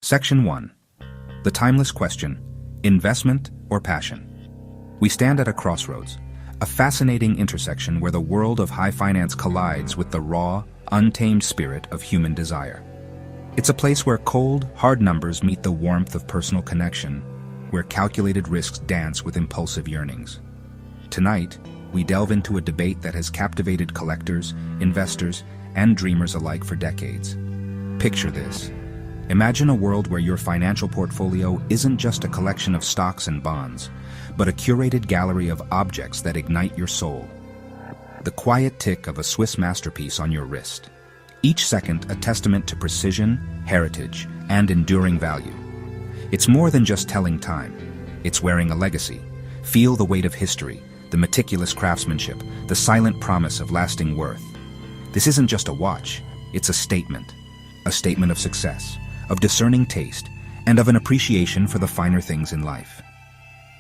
Section 1. The timeless question, investment or passion? We stand at a crossroads, a fascinating intersection where the world of high finance collides with the raw, untamed spirit of human desire. It's a place where cold, hard numbers meet the warmth of personal connection, where calculated risks dance with impulsive yearnings. Tonight, we delve into a debate that has captivated collectors, investors, and dreamers alike for decades. Picture this. Imagine a world where your financial portfolio isn't just a collection of stocks and bonds, but a curated gallery of objects that ignite your soul. The quiet tick of a Swiss masterpiece on your wrist. Each second a testament to precision, heritage, and enduring value. It's more than just telling time. It's wearing a legacy. Feel the weight of history, the meticulous craftsmanship, the silent promise of lasting worth. This isn't just a watch, it's a statement of success, of discerning taste, and of an appreciation for the finer things in life.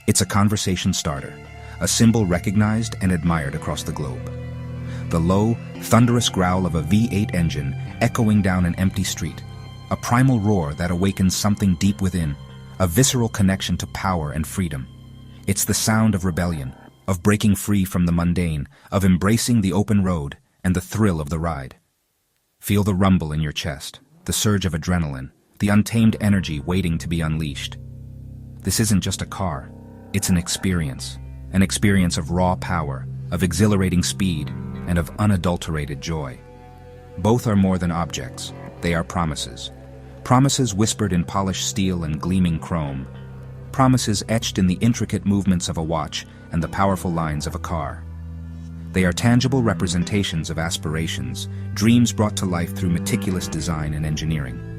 It's a conversation starter, a symbol recognized and admired across the globe. The low, thunderous growl of a V8 engine echoing down an empty street, a primal roar that awakens something deep within, a visceral connection to power and freedom. It's the sound of rebellion, of breaking free from the mundane, of embracing the open road and the thrill of the ride. Feel the rumble in your chest, the surge of adrenaline, the untamed energy waiting to be unleashed. This isn't just a car, it's an experience of raw power, of exhilarating speed, and of unadulterated joy. Both are more than objects, they are promises. Promises whispered in polished steel and gleaming chrome. Promises etched in the intricate movements of a watch and the powerful lines of a car. They are tangible representations of aspirations, dreams brought to life through meticulous design and engineering.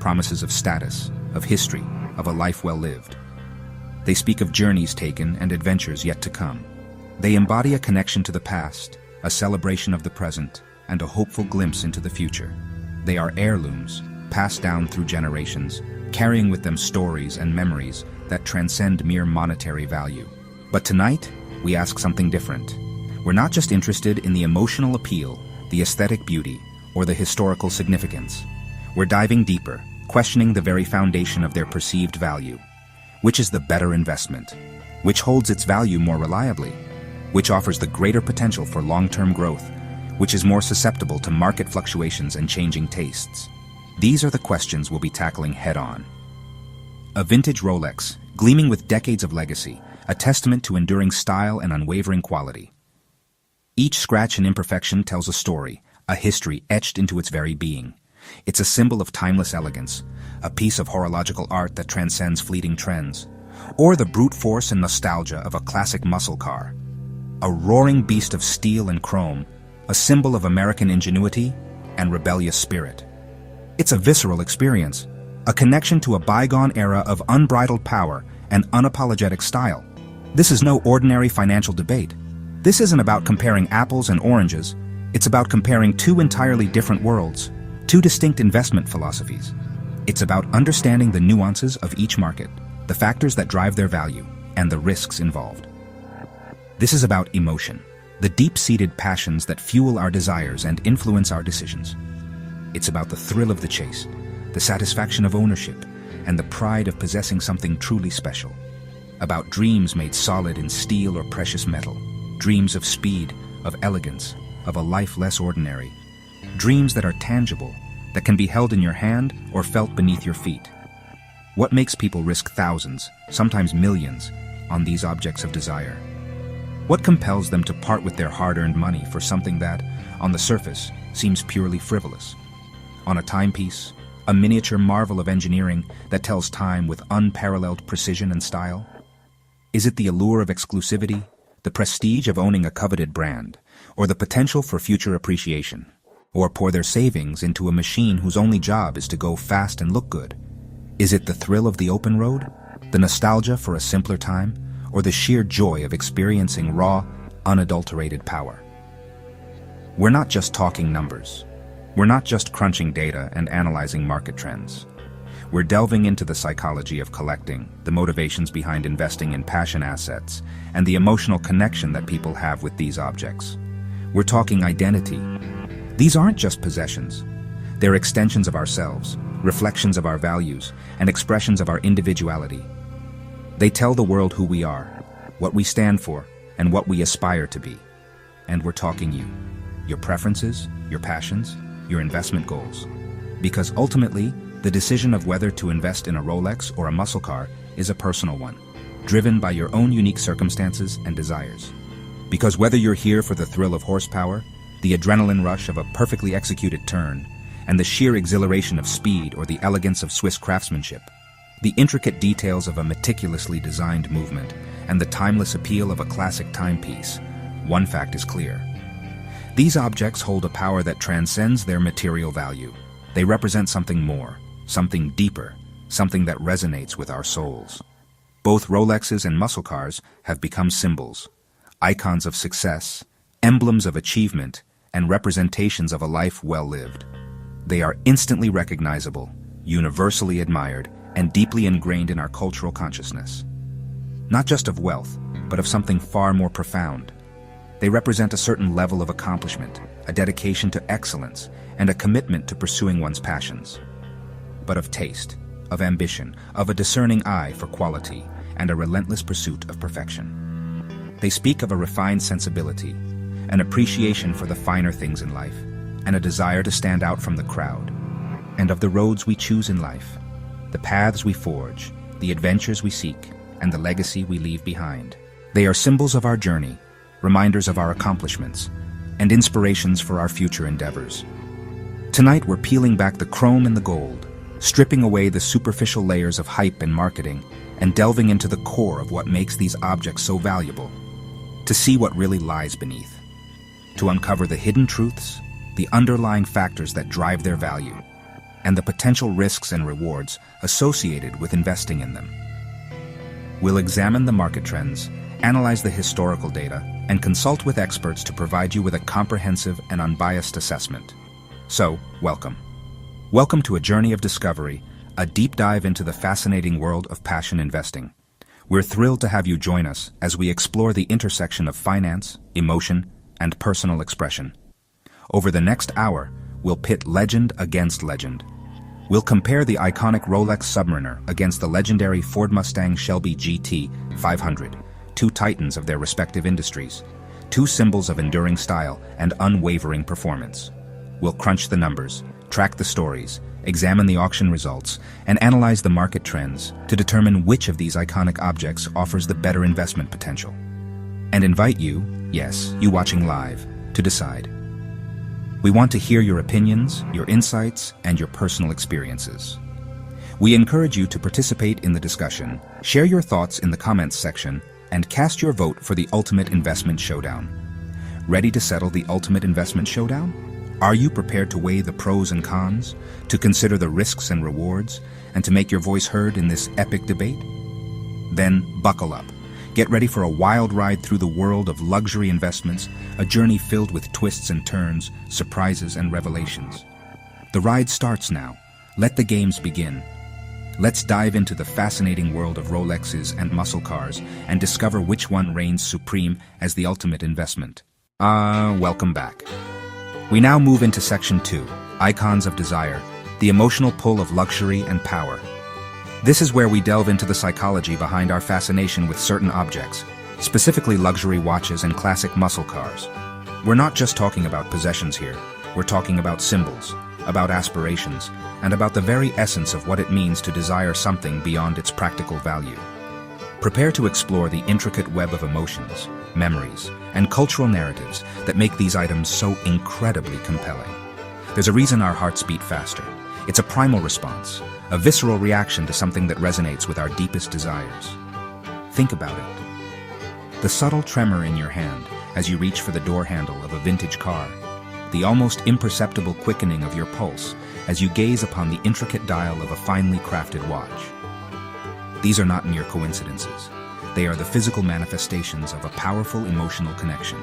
Promises of status, of history, of a life well lived. They speak of journeys taken and adventures yet to come. They embody a connection to the past, a celebration of the present, and a hopeful glimpse into the future. They are heirlooms, passed down through generations, carrying with them stories and memories that transcend mere monetary value. But tonight, we ask something different. We're not just interested in the emotional appeal, the aesthetic beauty, or the historical significance. We're diving deeper, questioning the very foundation of their perceived value. Which is the better investment? Which holds its value more reliably? Which offers the greater potential for long-term growth? Which is more susceptible to market fluctuations and changing tastes? These are the questions we'll be tackling head-on. A vintage Rolex, gleaming with decades of legacy, a testament to enduring style and unwavering quality. Each scratch and imperfection tells a story, a history etched into its very being. It's a symbol of timeless elegance, a piece of horological art that transcends fleeting trends, or the brute force and nostalgia of a classic muscle car. A roaring beast of steel and chrome, a symbol of American ingenuity and rebellious spirit. It's a visceral experience, a connection to a bygone era of unbridled power and unapologetic style. This is no ordinary financial debate. This isn't about comparing apples and oranges. It's about comparing two entirely different worlds, two distinct investment philosophies. It's about understanding the nuances of each market, the factors that drive their value, and the risks involved. This is about emotion, the deep-seated passions that fuel our desires and influence our decisions. It's about the thrill of the chase, the satisfaction of ownership, and the pride of possessing something truly special. About dreams made solid in steel or precious metal, dreams of speed, of elegance, of a life less ordinary. Dreams that are tangible, that can be held in your hand or felt beneath your feet. What makes people risk thousands, sometimes millions, on these objects of desire? What compels them to part with their hard-earned money for something that, on the surface, seems purely frivolous? On a timepiece, a miniature marvel of engineering that tells time with unparalleled precision and style? Is it the allure of exclusivity, the prestige of owning a coveted brand, or the potential for future appreciation? Or pour their savings into a machine whose only job is to go fast and look good? Is it the thrill of the open road, the nostalgia for a simpler time, or the sheer joy of experiencing raw, unadulterated power? We're not just talking numbers. We're not just crunching data and analyzing market trends. We're delving into the psychology of collecting, the motivations behind investing in passion assets, and the emotional connection that people have with these objects. We're talking identity. These aren't just possessions. They're extensions of ourselves, reflections of our values, and expressions of our individuality. They tell the world who we are, what we stand for, and what we aspire to be. And we're talking you, your preferences, your passions, your investment goals. Because ultimately, the decision of whether to invest in a Rolex or a muscle car is a personal one, driven by your own unique circumstances and desires. Because whether you're here for the thrill of horsepower, the adrenaline rush of a perfectly executed turn, and the sheer exhilaration of speed or the elegance of Swiss craftsmanship, the intricate details of a meticulously designed movement, and the timeless appeal of a classic timepiece, one fact is clear. These objects hold a power that transcends their material value. They represent something more, something deeper, something that resonates with our souls. Both Rolexes and muscle cars have become symbols, icons of success, emblems of achievement, and representations of a life well lived. They are instantly recognizable, universally admired, and deeply ingrained in our cultural consciousness. Not just of wealth, but of something far more profound. They represent a certain level of accomplishment, a dedication to excellence, and a commitment to pursuing one's passions. But of taste, of ambition, of a discerning eye for quality, and a relentless pursuit of perfection. They speak of a refined sensibility, an appreciation for the finer things in life, and a desire to stand out from the crowd, and of the roads we choose in life, the paths we forge, the adventures we seek, and the legacy we leave behind. They are symbols of our journey, reminders of our accomplishments, and inspirations for our future endeavors. Tonight we're peeling back the chrome and the gold, stripping away the superficial layers of hype and marketing, and delving into the core of what makes these objects so valuable, to see what really lies beneath, to uncover the hidden truths, the underlying factors that drive their value, and the potential risks and rewards associated with investing in them. We'll examine the market trends, analyze the historical data, and consult with experts to provide you with a comprehensive and unbiased assessment. So, welcome. Welcome to a journey of discovery, a deep dive into the fascinating world of passion investing. We're thrilled to have you join us as we explore the intersection of finance, emotion, and personal expression. Over the next hour, we'll pit legend against legend. We'll compare the iconic Rolex Submariner against the legendary Ford Mustang Shelby GT 500, two titans of their respective industries, two symbols of enduring style and unwavering performance. We'll crunch the numbers, track the stories, examine the auction results, and analyze the market trends to determine which of these iconic objects offers the better investment potential. And invite you, yes, you watching live, to decide. We want to hear your opinions, your insights, and your personal experiences. We encourage you to participate in the discussion, share your thoughts in the comments section, and cast your vote for the ultimate investment showdown. Ready to settle the ultimate investment showdown? Are you prepared to weigh the pros and cons, to consider the risks and rewards, and to make your voice heard in this epic debate? Then buckle up. Get ready for a wild ride through the world of luxury investments, a journey filled with twists and turns, surprises and revelations. The ride starts now. Let the games begin. Let's dive into the fascinating world of Rolexes and muscle cars and discover which one reigns supreme as the ultimate investment. Welcome back. We now move into Section 2, Icons of Desire, the emotional pull of luxury and power. This is where we delve into the psychology behind our fascination with certain objects, specifically luxury watches and classic muscle cars. We're not just talking about possessions here, we're talking about symbols, about aspirations, and about the very essence of what it means to desire something beyond its practical value. Prepare to explore the intricate web of emotions, memories, and cultural narratives that make these items so incredibly compelling. There's a reason our hearts beat faster. It's a primal response, a visceral reaction to something that resonates with our deepest desires. Think about it. The subtle tremor in your hand as you reach for the door handle of a vintage car, the almost imperceptible quickening of your pulse as you gaze upon the intricate dial of a finely crafted watch. These are not mere coincidences. They are the physical manifestations of a powerful emotional connection.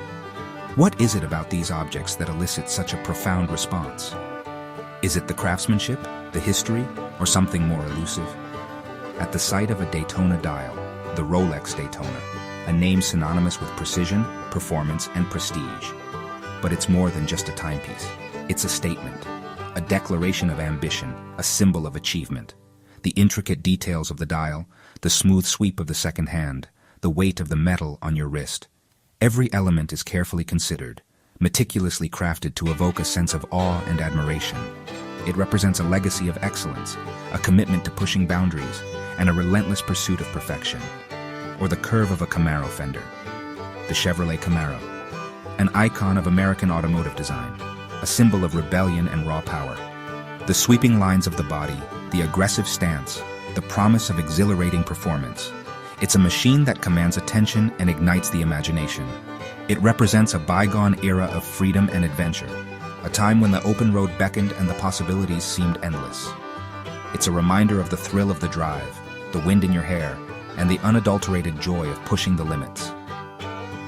What is it about these objects that elicits such a profound response? Is it the craftsmanship, the history, or something more elusive? At the sight of a Daytona dial, the Rolex Daytona, a name synonymous with precision, performance, and prestige. But it's more than just a timepiece. It's a statement, a declaration of ambition, a symbol of achievement. The intricate details of the dial, the smooth sweep of the second hand, the weight of the metal on your wrist. Every element is carefully considered, meticulously crafted to evoke a sense of awe and admiration. It represents a legacy of excellence, a commitment to pushing boundaries, and a relentless pursuit of perfection. Or the curve of a Camaro fender, the Chevrolet Camaro, an icon of American automotive design, a symbol of rebellion and raw power. The sweeping lines of the body, the aggressive stance, the promise of exhilarating performance. It's a machine that commands attention and ignites the imagination. It represents a bygone era of freedom and adventure, a time when the open road beckoned and the possibilities seemed endless. It's a reminder of the thrill of the drive, the wind in your hair, and the unadulterated joy of pushing the limits.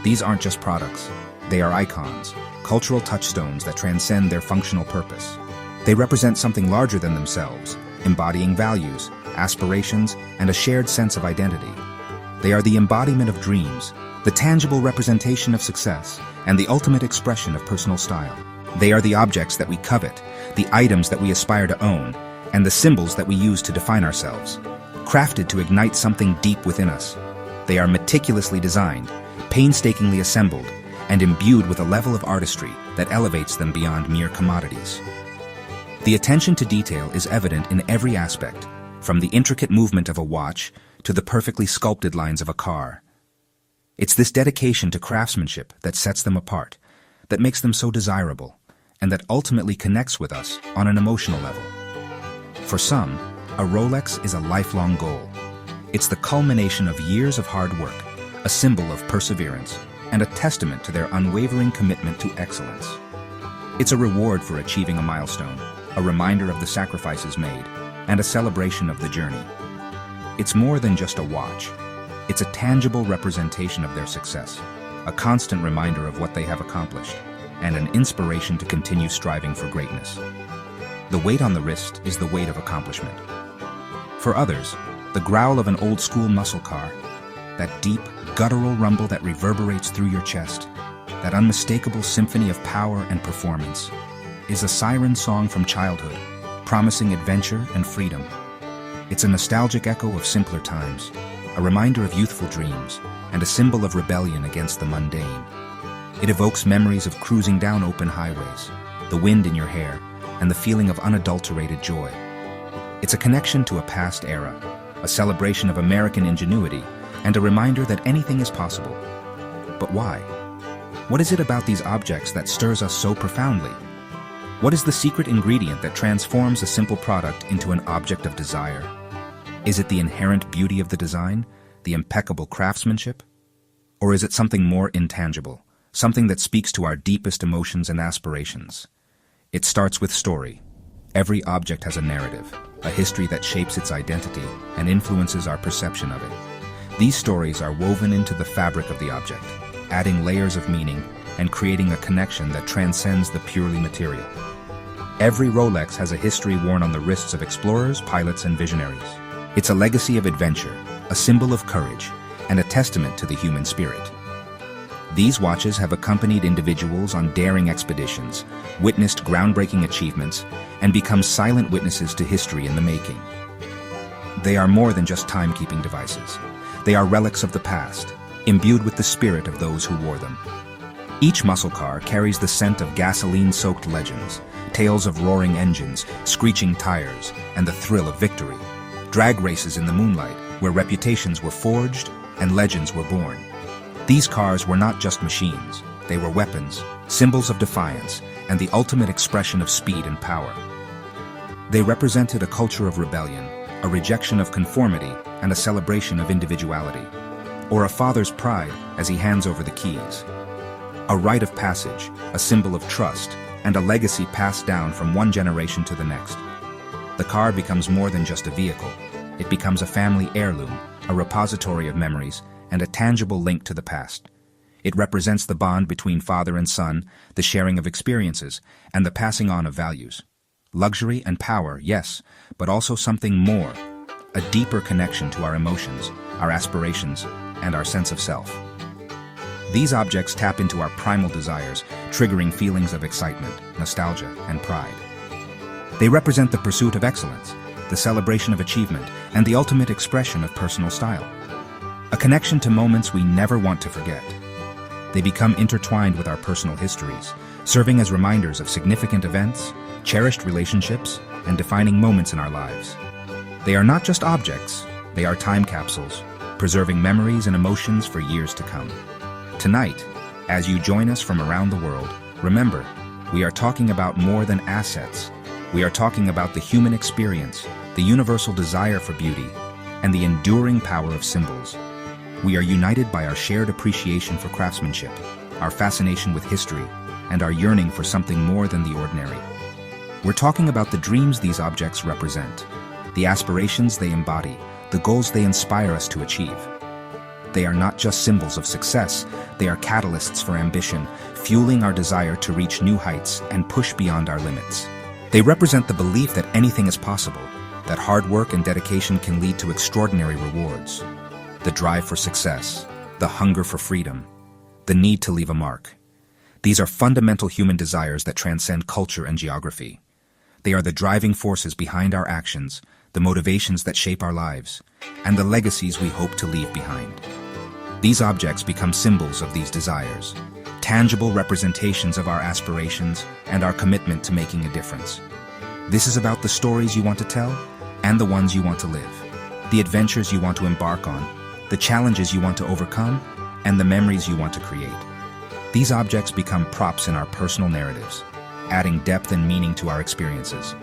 These aren't just products, they are icons, cultural touchstones that transcend their functional purpose. They represent something larger than themselves, embodying values, aspirations, and a shared sense of identity. They are the embodiment of dreams, the tangible representation of success, and the ultimate expression of personal style. They are the objects that we covet, the items that we aspire to own, and the symbols that we use to define ourselves, crafted to ignite something deep within us. They are meticulously designed, painstakingly assembled, and imbued with a level of artistry that elevates them beyond mere commodities. The attention to detail is evident in every aspect, from the intricate movement of a watch to the perfectly sculpted lines of a car. It's this dedication to craftsmanship that sets them apart, that makes them so desirable, and that ultimately connects with us on an emotional level. For some, a Rolex is a lifelong goal. It's the culmination of years of hard work, a symbol of perseverance, and a testament to their unwavering commitment to excellence. It's a reward for achieving a milestone, a reminder of the sacrifices made, and a celebration of the journey. It's more than just a watch. It's a tangible representation of their success, a constant reminder of what they have accomplished, and an inspiration to continue striving for greatness. The weight on the wrist is the weight of accomplishment. For others, the growl of an old-school muscle car, that deep, guttural rumble that reverberates through your chest, that unmistakable symphony of power and performance, is a siren song from childhood, promising adventure and freedom. It's a nostalgic echo of simpler times, a reminder of youthful dreams, and a symbol of rebellion against the mundane. It evokes memories of cruising down open highways, the wind in your hair, and the feeling of unadulterated joy. It's a connection to a past era, a celebration of American ingenuity, and a reminder that anything is possible. But why? What is it about these objects that stirs us so profoundly? What is the secret ingredient that transforms a simple product into an object of desire? Is it the inherent beauty of the design, the impeccable craftsmanship? Or is it something more intangible, something that speaks to our deepest emotions and aspirations? It starts with story. Every object has a narrative, a history that shapes its identity and influences our perception of it. These stories are woven into the fabric of the object, adding layers of meaning and creating a connection that transcends the purely material. Every Rolex has a history worn on the wrists of explorers, pilots, and visionaries. It's a legacy of adventure, a symbol of courage, and a testament to the human spirit. These watches have accompanied individuals on daring expeditions, witnessed groundbreaking achievements, and become silent witnesses to history in the making. They are more than just timekeeping devices. They are relics of the past, imbued with the spirit of those who wore them. Each muscle car carries the scent of gasoline-soaked legends, tales of roaring engines, screeching tires, and the thrill of victory. Drag races in the moonlight, where reputations were forged and legends were born. These cars were not just machines, they were weapons, symbols of defiance, and the ultimate expression of speed and power. They represented a culture of rebellion, a rejection of conformity, and a celebration of individuality, or a father's pride as he hands over the keys. A rite of passage, a symbol of trust, and a legacy passed down from one generation to the next. The car becomes more than just a vehicle. It becomes a family heirloom, a repository of memories, and a tangible link to the past. It represents the bond between father and son, the sharing of experiences, and the passing on of values. Luxury and power, yes, but also something more, a deeper connection to our emotions, our aspirations, and our sense of self. These objects tap into our primal desires, triggering feelings of excitement, nostalgia, and pride. They represent the pursuit of excellence, the celebration of achievement, and the ultimate expression of personal style. A connection to moments we never want to forget. They become intertwined with our personal histories, serving as reminders of significant events, cherished relationships, and defining moments in our lives. They are not just objects, they are time capsules, preserving memories and emotions for years to come. Tonight, as you join us from around the world, remember, we are talking about more than assets. We are talking about the human experience, the universal desire for beauty, and the enduring power of symbols. We are united by our shared appreciation for craftsmanship, our fascination with history, and our yearning for something more than the ordinary. We're talking about the dreams these objects represent, the aspirations they embody, the goals they inspire us to achieve. They are not just symbols of success, they are catalysts for ambition, fueling our desire to reach new heights and push beyond our limits. They represent the belief that anything is possible, that hard work and dedication can lead to extraordinary rewards. The drive for success, the hunger for freedom, the need to leave a mark. These are fundamental human desires that transcend culture and geography. They are the driving forces behind our actions, the motivations that shape our lives, and the legacies we hope to leave behind. These objects become symbols of these desires, tangible representations of our aspirations and our commitment to making a difference. This is about the stories you want to tell and the ones you want to live, the adventures you want to embark on, the challenges you want to overcome, and the memories you want to create. These objects become props in our personal narratives, adding depth and meaning to our experiences.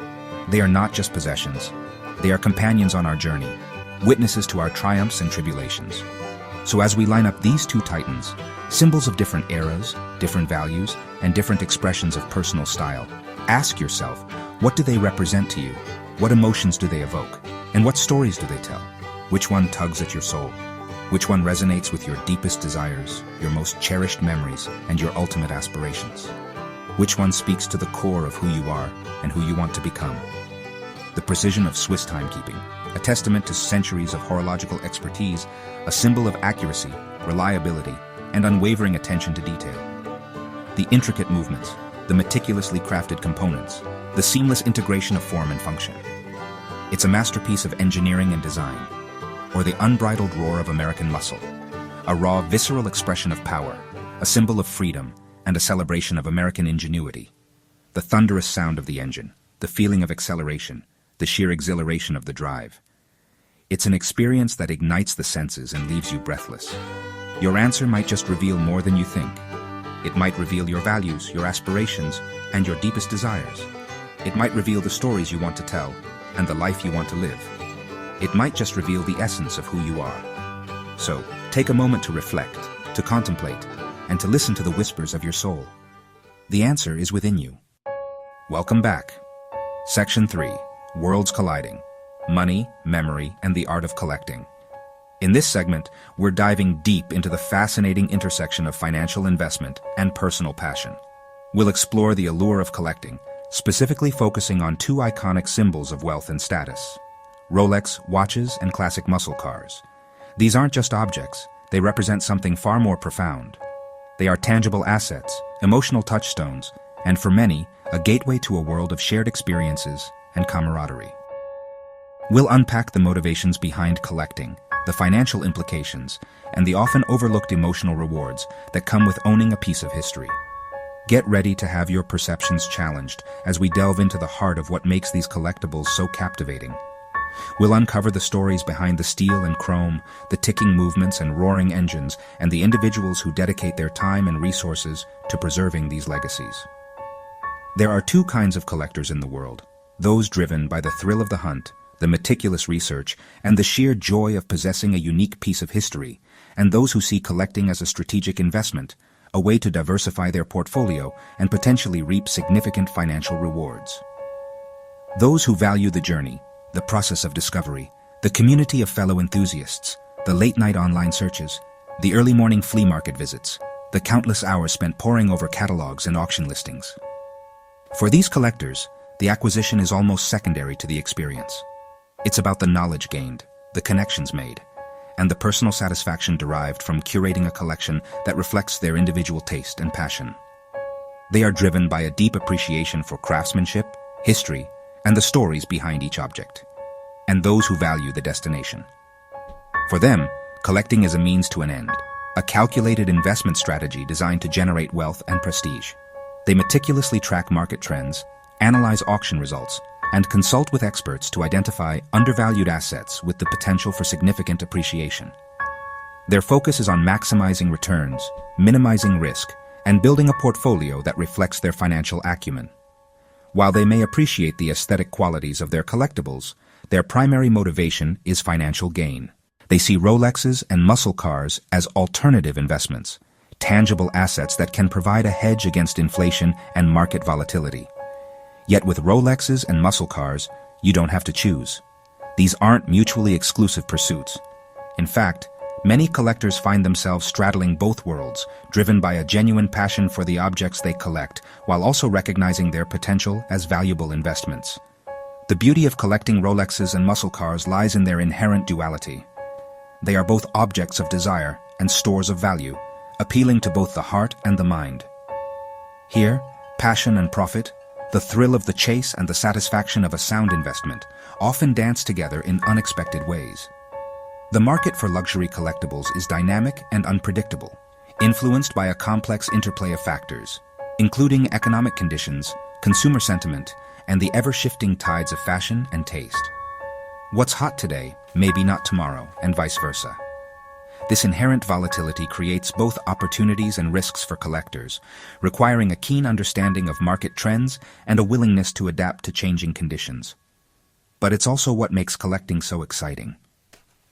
They are not just possessions. They are companions on our journey, witnesses to our triumphs and tribulations. So as we line up these two titans, symbols of different eras, different values, and different expressions of personal style, ask yourself, what do they represent to you? What emotions do they evoke? And what stories do they tell? Which one tugs at your soul? Which one resonates with your deepest desires, your most cherished memories, and your ultimate aspirations? Which one speaks to the core of who you are and who you want to become? The precision of Swiss timekeeping, a testament to centuries of horological expertise, a symbol of accuracy, reliability, and unwavering attention to detail. The intricate movements, the meticulously crafted components, the seamless integration of form and function. It's a masterpiece of engineering and design, or the unbridled roar of American muscle, a raw, visceral expression of power, a symbol of freedom, and a celebration of American ingenuity. The thunderous sound of the engine, the feeling of acceleration, the sheer exhilaration of the drive. It's an experience that ignites the senses and leaves you breathless. Your answer might just reveal more than you think. It might reveal your values, your aspirations, and your deepest desires. It might reveal the stories you want to tell and the life you want to live. It might just reveal the essence of who you are. So, take a moment to reflect, to contemplate, and to listen to the whispers of your soul. The answer is within you. Welcome back. Section 3, Worlds Colliding: Money, Memory, and the Art of Collecting. In this segment, we're diving deep into the fascinating intersection of financial investment and personal passion. We'll explore the allure of collecting, specifically focusing on two iconic symbols of wealth and status: Rolex watches and classic muscle cars. These aren't just objects, they represent something far more profound. They are tangible assets, emotional touchstones, and for many, a gateway to a world of shared experiences and camaraderie. We'll unpack the motivations behind collecting, the financial implications, and the often overlooked emotional rewards that come with owning a piece of history. Get ready to have your perceptions challenged as we delve into the heart of what makes these collectibles so captivating. We'll uncover the stories behind the steel and chrome, the ticking movements and roaring engines, and the individuals who dedicate their time and resources to preserving these legacies. There are two kinds of collectors in the world: those driven by the thrill of the hunt, the meticulous research, and the sheer joy of possessing a unique piece of history, and those who see collecting as a strategic investment, a way to diversify their portfolio and potentially reap significant financial rewards. Those who value the journey, the process of discovery, the community of fellow enthusiasts, the late-night online searches, the early morning flea market visits, the countless hours spent poring over catalogs and auction listings. For these collectors, the acquisition is almost secondary to the experience. It's about the knowledge gained, the connections made, and the personal satisfaction derived from curating a collection that reflects their individual taste and passion. They are driven by a deep appreciation for craftsmanship, history, and the stories behind each object, and those who value the destination. For them, collecting is a means to an end, a calculated investment strategy designed to generate wealth and prestige. They meticulously track market trends, analyze auction results, and consult with experts to identify undervalued assets with the potential for significant appreciation. Their focus is on maximizing returns, minimizing risk, and building a portfolio that reflects their financial acumen. While they may appreciate the aesthetic qualities of their collectibles, their primary motivation is financial gain. They see Rolexes and muscle cars as alternative investments, tangible assets that can provide a hedge against inflation and market volatility. Yet with Rolexes and muscle cars, you don't have to choose. These aren't mutually exclusive pursuits. In fact, many collectors find themselves straddling both worlds, driven by a genuine passion for the objects they collect, while also recognizing their potential as valuable investments. The beauty of collecting Rolexes and muscle cars lies in their inherent duality. They are both objects of desire and stores of value, appealing to both the heart and the mind. Here, passion and profit, the thrill of the chase and the satisfaction of a sound investment, often dance together in unexpected ways. The market for luxury collectibles is dynamic and unpredictable, influenced by a complex interplay of factors, including economic conditions, consumer sentiment, and the ever-shifting tides of fashion and taste. What's hot today may be not tomorrow, and vice versa. This inherent volatility creates both opportunities and risks for collectors, requiring a keen understanding of market trends and a willingness to adapt to changing conditions. But it's also what makes collecting so exciting.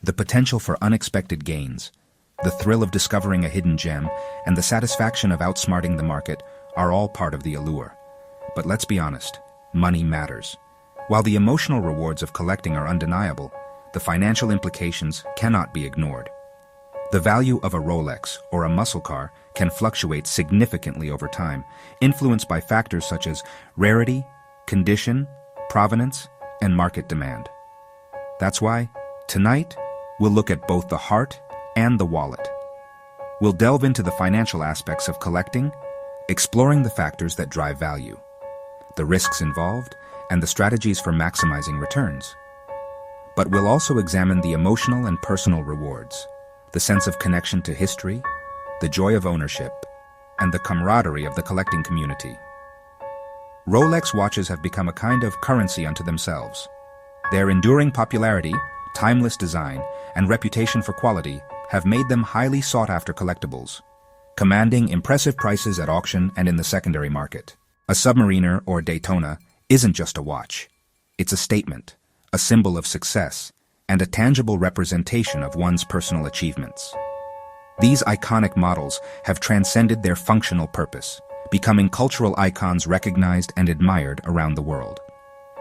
The potential for unexpected gains, the thrill of discovering a hidden gem, and the satisfaction of outsmarting the market are all part of the allure. But let's be honest, money matters. While the emotional rewards of collecting are undeniable, the financial implications cannot be ignored. The value of a Rolex or a muscle car can fluctuate significantly over time, influenced by factors such as rarity, condition, provenance, and market demand. That's why, tonight, we'll look at both the heart and the wallet. We'll delve into the financial aspects of collecting, exploring the factors that drive value, the risks involved, and the strategies for maximizing returns. But we'll also examine the emotional and personal rewards, the sense of connection to history, the joy of ownership, and the camaraderie of the collecting community. Rolex watches have become a kind of currency unto themselves. Their enduring popularity, timeless design, and reputation for quality have made them highly sought-after collectibles, commanding impressive prices at auction and in the secondary market. A Submariner or Daytona isn't just a watch. It's a statement, a symbol of success, and a tangible representation of one's personal achievements. These iconic models have transcended their functional purpose, becoming cultural icons recognized and admired around the world.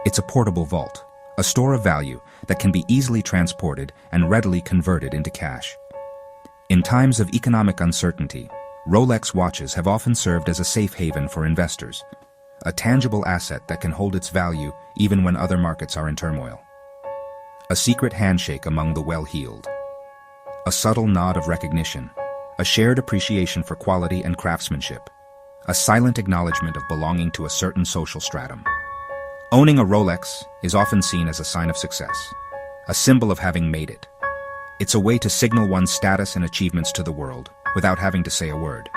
It's a portable vault, a store of value that can be easily transported and readily converted into cash. In times of economic uncertainty, Rolex watches have often served as a safe haven for investors, a tangible asset that can hold its value even when other markets are in turmoil. A secret handshake among the well-heeled. A subtle nod of recognition, a shared appreciation for quality and craftsmanship, a silent acknowledgement of belonging to a certain social stratum. Owning a Rolex is often seen as a sign of success, a symbol of having made it. It's a way to signal one's status and achievements to the world without having to say a word.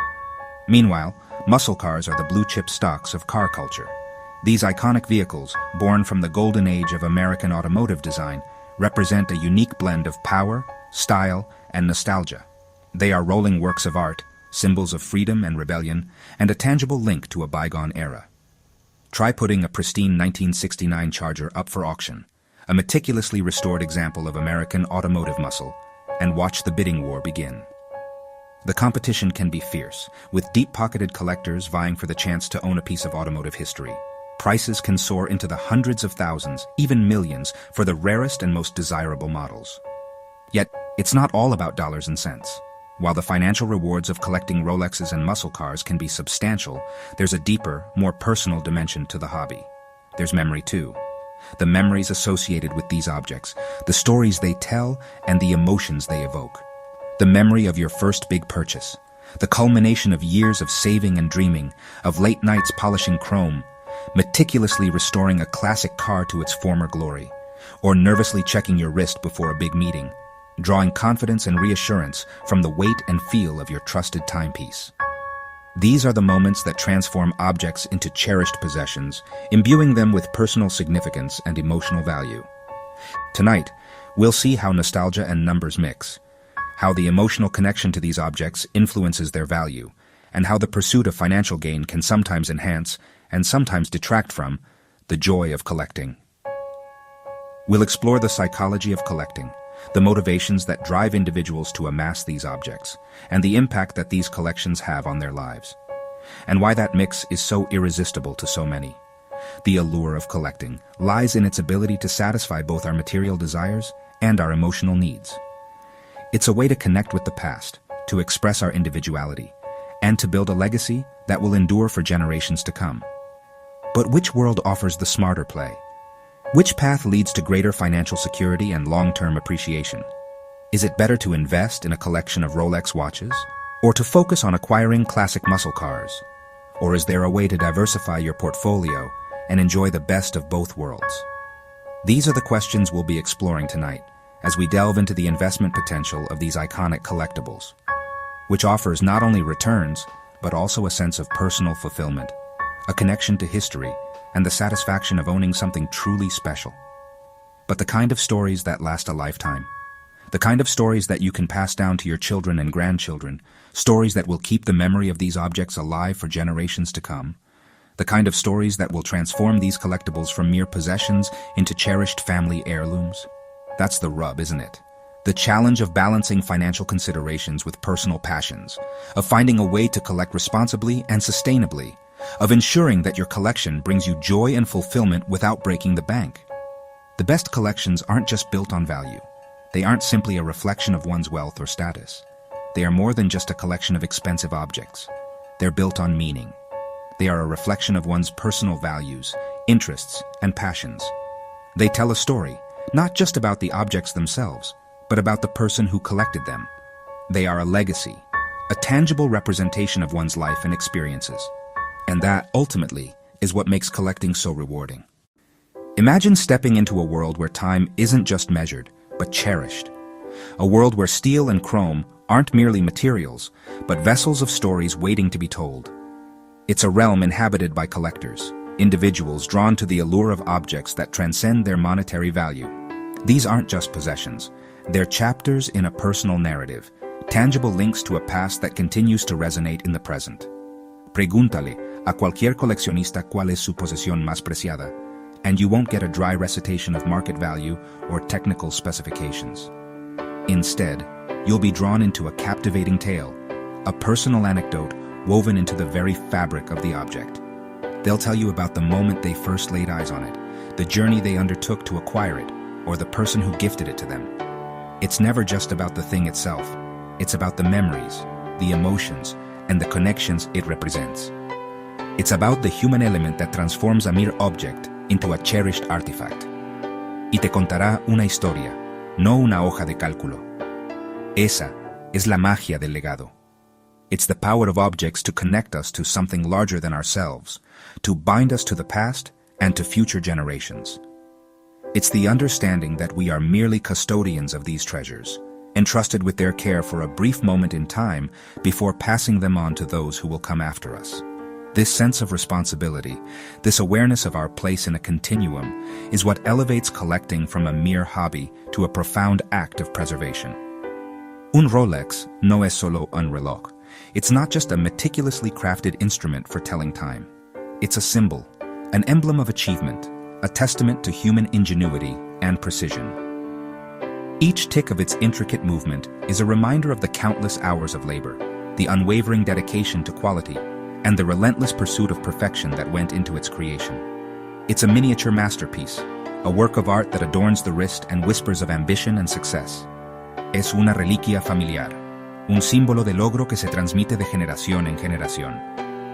Meanwhile, muscle cars are the blue-chip stocks of car culture. These iconic vehicles, born from the golden age of American automotive design, represent a unique blend of power, style, and nostalgia. They are rolling works of art, symbols of freedom and rebellion, and a tangible link to a bygone era. Try putting a pristine 1969 Charger up for auction, a meticulously restored example of American automotive muscle, and watch the bidding war begin. The competition can be fierce, with deep-pocketed collectors vying for the chance to own a piece of automotive history. Prices can soar into the hundreds of thousands, even millions, for the rarest and most desirable models. Yet, it's not all about dollars and cents. While the financial rewards of collecting Rolexes and muscle cars can be substantial, there's a deeper, more personal dimension to the hobby. There's memory too. The memories associated with these objects, the stories they tell, and the emotions they evoke. The memory of your first big purchase, the culmination of years of saving and dreaming, of late nights polishing chrome, meticulously restoring a classic car to its former glory, or nervously checking your wrist before a big meeting, drawing confidence and reassurance from the weight and feel of your trusted timepiece. These are the moments that transform objects into cherished possessions, imbuing them with personal significance and emotional value. Tonight, we'll see how nostalgia and numbers mix, how the emotional connection to these objects influences their value, and how the pursuit of financial gain can sometimes enhance and sometimes detract from the joy of collecting. We'll explore the psychology of collecting, the motivations that drive individuals to amass these objects, and the impact that these collections have on their lives, and why that mix is so irresistible to so many. The allure of collecting lies in its ability to satisfy both our material desires and our emotional needs. It's a way to connect with the past, to express our individuality, and to build a legacy that will endure for generations to come. But which world offers the smarter play? Which path leads to greater financial security and long-term appreciation? Is it better to invest in a collection of Rolex watches, or to focus on acquiring classic muscle cars? Or is there a way to diversify your portfolio and enjoy the best of both worlds? These are the questions we'll be exploring tonight as we delve into the investment potential of these iconic collectibles, which offers not only returns, but also a sense of personal fulfillment, a connection to history, and the satisfaction of owning something truly special. But the kind of stories that last a lifetime, the kind of stories that you can pass down to your children and grandchildren, stories that will keep the memory of these objects alive for generations to come, the kind of stories that will transform these collectibles from mere possessions into cherished family heirlooms. That's the rub, isn't it? The challenge of balancing financial considerations with personal passions, of finding a way to collect responsibly and sustainably, of ensuring that your collection brings you joy and fulfillment without breaking the bank. The best collections aren't just built on value. They aren't simply a reflection of one's wealth or status. They are more than just a collection of expensive objects. They're built on meaning. They are a reflection of one's personal values, interests, and passions. They tell a story, not just about the objects themselves, but about the person who collected them. They are a legacy, a tangible representation of one's life and experiences. And that, ultimately, is what makes collecting so rewarding. Imagine stepping into a world where time isn't just measured, but cherished. A world where steel and chrome aren't merely materials, but vessels of stories waiting to be told. It's a realm inhabited by collectors, individuals drawn to the allure of objects that transcend their monetary value. These aren't just possessions. They're chapters in a personal narrative, tangible links to a past that continues to resonate in the present. Pregúntale a cualquier coleccionista cuál es su posesión más preciada, and you won't get a dry recitation of market value or technical specifications. Instead, you'll be drawn into a captivating tale, a personal anecdote woven into the very fabric of the object. They'll tell you about the moment they first laid eyes on it, the journey they undertook to acquire it, or the person who gifted it to them. It's never just about the thing itself. It's about the memories, the emotions, and the connections it represents. It's about the human element that transforms a mere object into a cherished artifact. Y te contará una historia, no una hoja de cálculo. Esa es la magia del legado. It's the power of objects to connect us to something larger than ourselves, to bind us to the past and to future generations. It's the understanding that we are merely custodians of these treasures, entrusted with their care for a brief moment in time before passing them on to those who will come after us. This sense of responsibility, this awareness of our place in a continuum, is what elevates collecting from a mere hobby to a profound act of preservation. Un Rolex no es solo un reloj. It's not just a meticulously crafted instrument for telling time. It's a symbol, an emblem of achievement, a testament to human ingenuity and precision. Each tick of its intricate movement is a reminder of the countless hours of labor, the unwavering dedication to quality, and the relentless pursuit of perfection that went into its creation. It's a miniature masterpiece, a work of art that adorns the wrist and whispers of ambition and success. Es una reliquia familiar, un símbolo de logro que se transmite de generación en generación.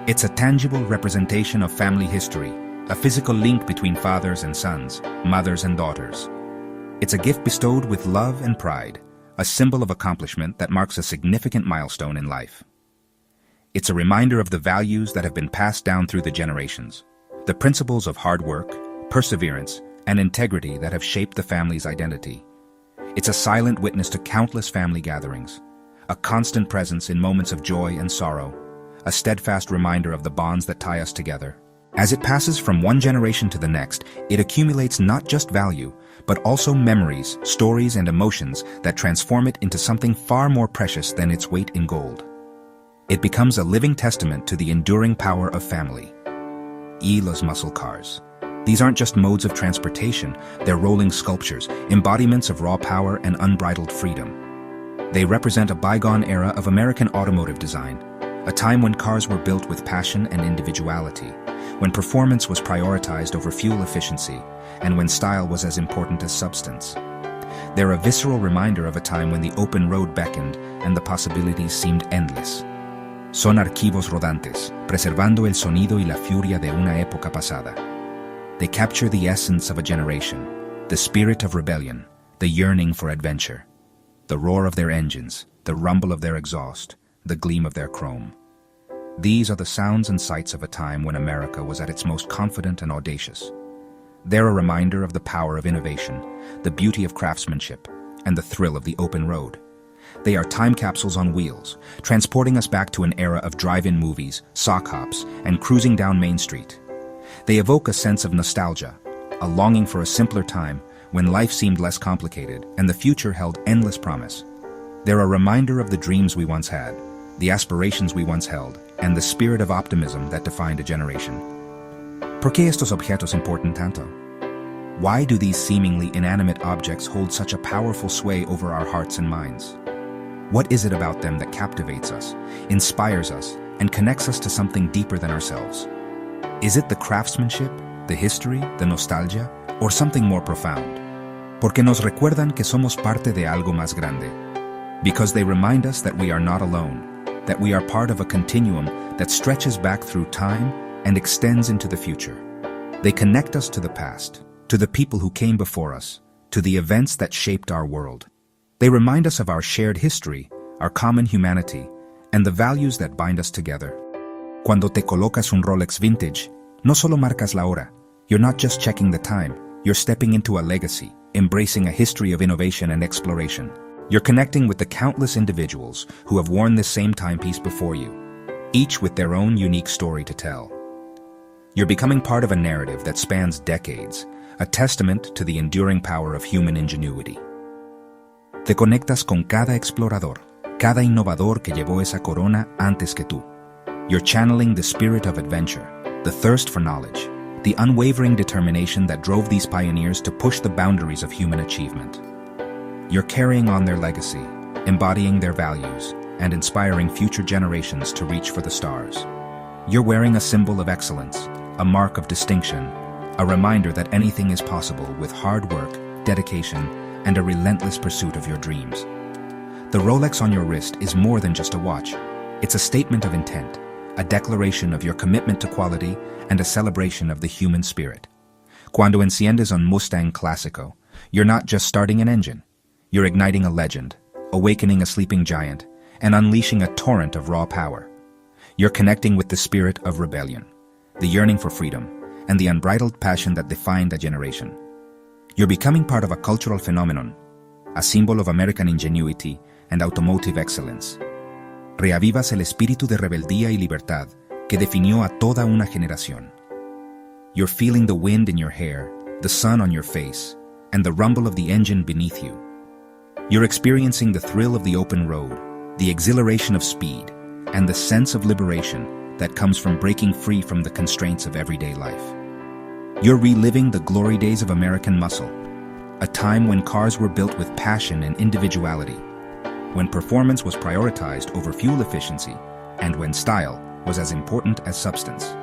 It's a tangible representation of family history, a physical link between fathers and sons, mothers and daughters. It's a gift bestowed with love and pride, a symbol of accomplishment that marks a significant milestone in life. It's a reminder of the values that have been passed down through the generations, the principles of hard work, perseverance, and integrity that have shaped the family's identity. It's a silent witness to countless family gatherings, a constant presence in moments of joy and sorrow, a steadfast reminder of the bonds that tie us together. As it passes from one generation to the next, it accumulates not just value, but also memories, stories, and emotions that transform it into something far more precious than its weight in gold. It becomes a living testament to the enduring power of family. Los muscle cars. These aren't just modes of transportation, they're rolling sculptures, embodiments of raw power and unbridled freedom. They represent a bygone era of American automotive design, a time when cars were built with passion and individuality, when performance was prioritized over fuel efficiency, and when style was as important as substance. They're a visceral reminder of a time when the open road beckoned and the possibilities seemed endless. Son archivos rodantes, preservando el sonido y la furia de una época pasada. They capture the essence of a generation, the spirit of rebellion, the yearning for adventure. The roar of their engines, the rumble of their exhaust, the gleam of their chrome. These are the sounds and sights of a time when America was at its most confident and audacious. They're a reminder of the power of innovation, the beauty of craftsmanship, and the thrill of the open road. They are time capsules on wheels, transporting us back to an era of drive-in movies, sock hops, and cruising down Main Street. They evoke a sense of nostalgia, a longing for a simpler time when life seemed less complicated and the future held endless promise. They're a reminder of the dreams we once had, the aspirations we once held, and the spirit of optimism that defined a generation. ¿Por qué estos objetos importan tanto? Why do these seemingly inanimate objects hold such a powerful sway over our hearts and minds? What is it about them that captivates us, inspires us, and connects us to something deeper than ourselves? Is it the craftsmanship, the history, the nostalgia, or something more profound? Porque nos recuerdan que somos parte de algo más grande. Because they remind us that we are not alone, that we are part of a continuum that stretches back through time and extends into the future. They connect us to the past, to the people who came before us, to the events that shaped our world. They remind us of our shared history, our common humanity, and the values that bind us together. Cuando te colocas un Rolex vintage, no solo marcas la hora. You're not just checking the time, you're stepping into a legacy, embracing a history of innovation and exploration. You're connecting with the countless individuals who have worn this same timepiece before you, each with their own unique story to tell. You're becoming part of a narrative that spans decades, a testament to the enduring power of human ingenuity. Te conectas con cada explorador, cada innovador que llevó esa corona antes que tú. You're channeling the spirit of adventure, the thirst for knowledge, the unwavering determination that drove these pioneers to push the boundaries of human achievement. You're carrying on their legacy, embodying their values, and inspiring future generations to reach for the stars. You're wearing a symbol of excellence, a mark of distinction, a reminder that anything is possible with hard work, dedication, and a relentless pursuit of your dreams. The Rolex on your wrist is more than just a watch. It's a statement of intent, a declaration of your commitment to quality, and a celebration of the human spirit. Cuando enciendes un Mustang Clásico, you're not just starting an engine. You're igniting a legend, awakening a sleeping giant, and unleashing a torrent of raw power. You're connecting with the spirit of rebellion, the yearning for freedom, and the unbridled passion that defined a generation. You're becoming part of a cultural phenomenon, a symbol of American ingenuity and automotive excellence. Reavivas el espíritu de rebeldía y libertad que definió a toda una generación. You're feeling the wind in your hair, the sun on your face, and the rumble of the engine beneath you. You're experiencing the thrill of the open road, the exhilaration of speed, and the sense of liberation that comes from breaking free from the constraints of everyday life. You're reliving the glory days of American muscle, a time when cars were built with passion and individuality, when performance was prioritized over fuel efficiency, and when style was as important as substance.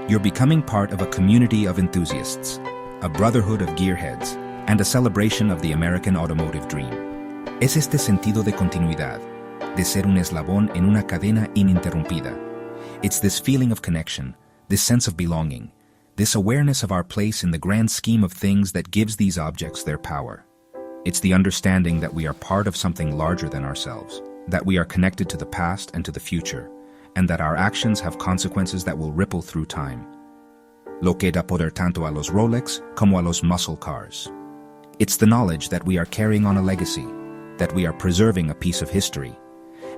You're becoming part of a community of enthusiasts, a brotherhood of gearheads, and a celebration of the American automotive dream. Es este sentido de continuidad, de ser un eslabón en una cadena ininterrumpida. It's this feeling of connection, this sense of belonging, this awareness of our place in the grand scheme of things that gives these objects their power. It's the understanding that we are part of something larger than ourselves, that we are connected to the past and to the future, and that our actions have consequences that will ripple through time. lo que da poder tanto a los Rolex como a los muscle cars. It's the knowledge that we are carrying on a legacy, that we are preserving a piece of history,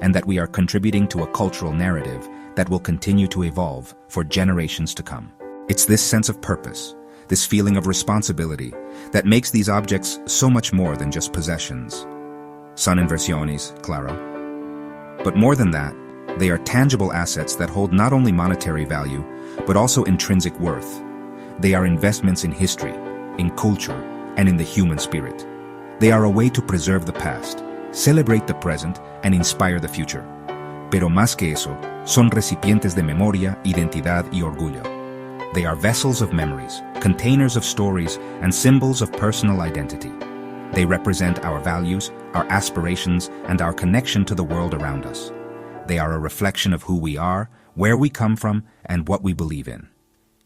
and that we are contributing to a cultural narrative that will continue to evolve for generations to come. It's this sense of purpose, this feeling of responsibility, that makes these objects so much more than just possessions. Son inversiones, claro. But more than that, they are tangible assets that hold not only monetary value, but also intrinsic worth. They are investments in history, in culture, and in the human spirit. They are a way to preserve the past, celebrate the present, and inspire the future. Pero más que eso, son recipientes de memoria, identidad y orgullo. They are vessels of memories, containers of stories, and symbols of personal identity. They represent our values, our aspirations, and our connection to the world around us. They are a reflection of who we are, where we come from, and what we believe in.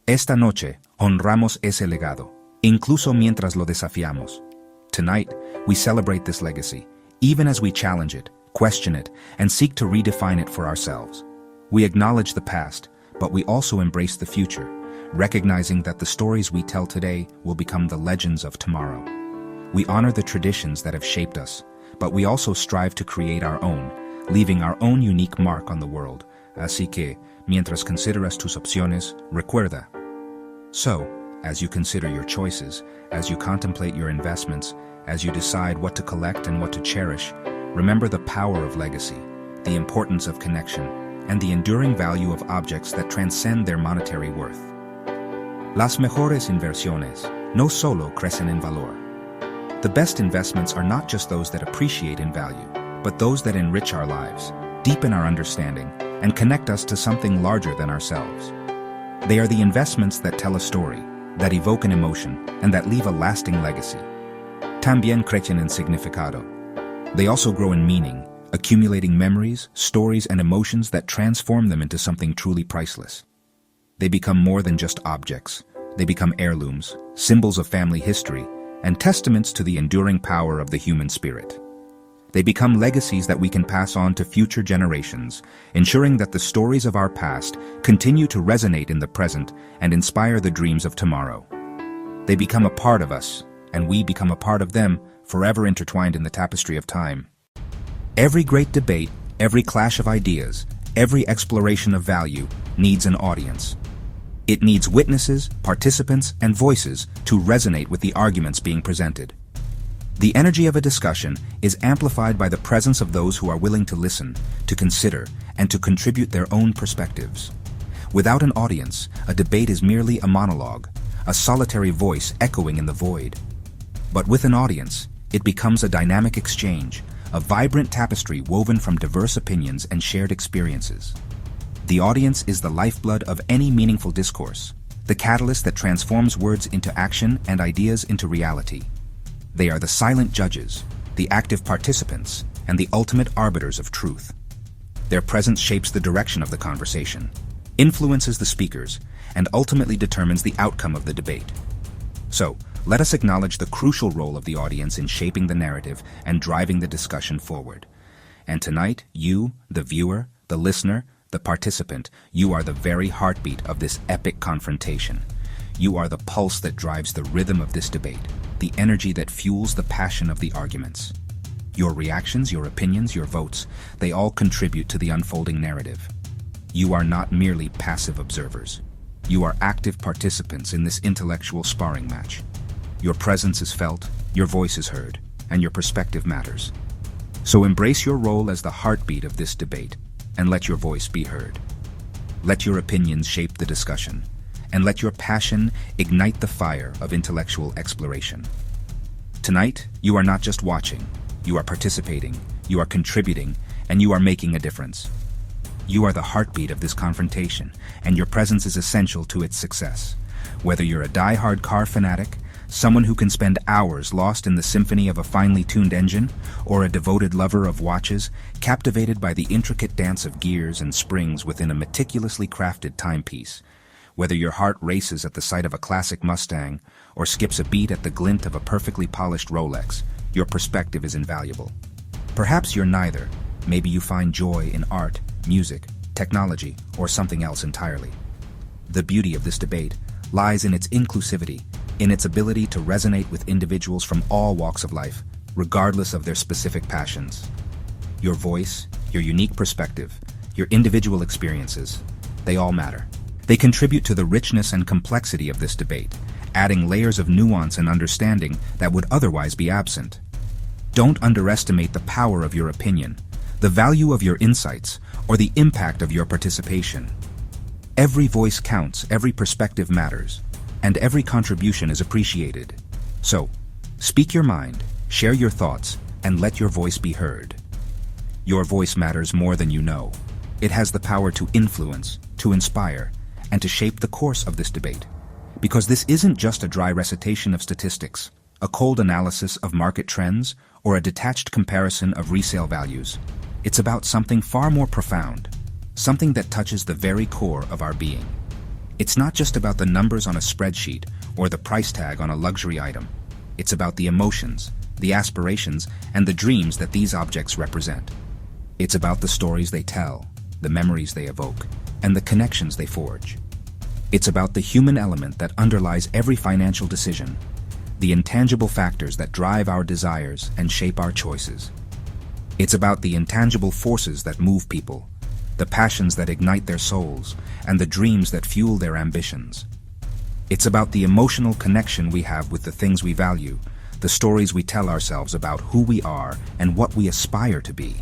Esta noche, honramos ese legado, incluso mientras lo desafiamos. Tonight, we celebrate this legacy, even as we challenge it, question it, and seek to redefine it for ourselves. We acknowledge the past, but we also embrace the future, recognizing that the stories we tell today will become the legends of tomorrow. We honor the traditions that have shaped us, but we also strive to create our own, leaving our own unique mark on the world. Así que, mientras consideras tus opciones, recuerda. So, as you consider your choices, as you contemplate your investments, as you decide what to collect and what to cherish, remember the power of legacy, the importance of connection, and the enduring value of objects that transcend their monetary worth. Las mejores inversiones no solo crecen en valor. The best investments are not just those that appreciate in value, but those that enrich our lives, deepen our understanding, and connect us to something larger than ourselves. They are the investments that tell a story, that evoke an emotion, and that leave a lasting legacy. También crecen en significado. They also grow in meaning, accumulating memories, stories, and emotions that transform them into something truly priceless. They become more than just objects. They become heirlooms, symbols of family history, and testaments to the enduring power of the human spirit. They become legacies that we can pass on to future generations, ensuring that the stories of our past continue to resonate in the present and inspire the dreams of tomorrow. They become a part of us, and we become a part of them, forever intertwined in the tapestry of time. Every great debate, every clash of ideas, every exploration of value needs an audience. It needs witnesses, participants, and voices to resonate with the arguments being presented. The energy of a discussion is amplified by the presence of those who are willing to listen, to consider, and to contribute their own perspectives. Without an audience, a debate is merely a monologue, a solitary voice echoing in the void. But with an audience, it becomes a dynamic exchange, a vibrant tapestry woven from diverse opinions and shared experiences. The audience is the lifeblood of any meaningful discourse, the catalyst that transforms words into action and ideas into reality. They are the silent judges, the active participants, and the ultimate arbiters of truth. Their presence shapes the direction of the conversation, influences the speakers, and ultimately determines the outcome of the debate. So, let us acknowledge the crucial role of the audience in shaping the narrative and driving the discussion forward. And tonight, you, the viewer, the listener, the participant, you are the very heartbeat of this epic confrontation. You are the pulse that drives the rhythm of this debate, the energy that fuels the passion of the arguments. Your reactions, your opinions, your votes, they all contribute to the unfolding narrative. You are not merely passive observers. You are active participants in this intellectual sparring match. Your presence is felt, your voice is heard, and your perspective matters. So embrace your role as the heartbeat of this debate, and let your voice be heard. Let your opinions shape the discussion, and let your passion ignite the fire of intellectual exploration. Tonight, you are not just watching, you are participating, you are contributing, and you are making a difference. You are the heartbeat of this confrontation, and your presence is essential to its success. Whether you're a die-hard car fanatic, someone who can spend hours lost in the symphony of a finely tuned engine, or a devoted lover of watches, captivated by the intricate dance of gears and springs within a meticulously crafted timepiece. Whether your heart races at the sight of a classic Mustang, or skips a beat at the glint of a perfectly polished Rolex, your perspective is invaluable. Perhaps you're neither. Maybe you find joy in art, music, technology, or something else entirely. The beauty of this debate lies in its inclusivity, in its ability to resonate with individuals from all walks of life, regardless of their specific passions. Your voice, your unique perspective, your individual experiences, they all matter. They contribute to the richness and complexity of this debate, adding layers of nuance and understanding that would otherwise be absent. Don't underestimate the power of your opinion, the value of your insights, or the impact of your participation. Every voice counts, every perspective matters, and every contribution is appreciated. So, speak your mind, share your thoughts, and let your voice be heard. Your voice matters more than you know. It has the power to influence, to inspire, and to shape the course of this debate. Because this isn't just a dry recitation of statistics, a cold analysis of market trends, or a detached comparison of resale values. It's about something far more profound, something that touches the very core of our being. It's not just about the numbers on a spreadsheet or the price tag on a luxury item. It's about the emotions, the aspirations, and the dreams that these objects represent. It's about the stories they tell, the memories they evoke, and the connections they forge. It's about the human element that underlies every financial decision, the intangible factors that drive our desires and shape our choices. It's about the intangible forces that move people, the passions that ignite their souls, and the dreams that fuel their ambitions. It's about the emotional connection we have with the things we value, the stories we tell ourselves about who we are and what we aspire to be.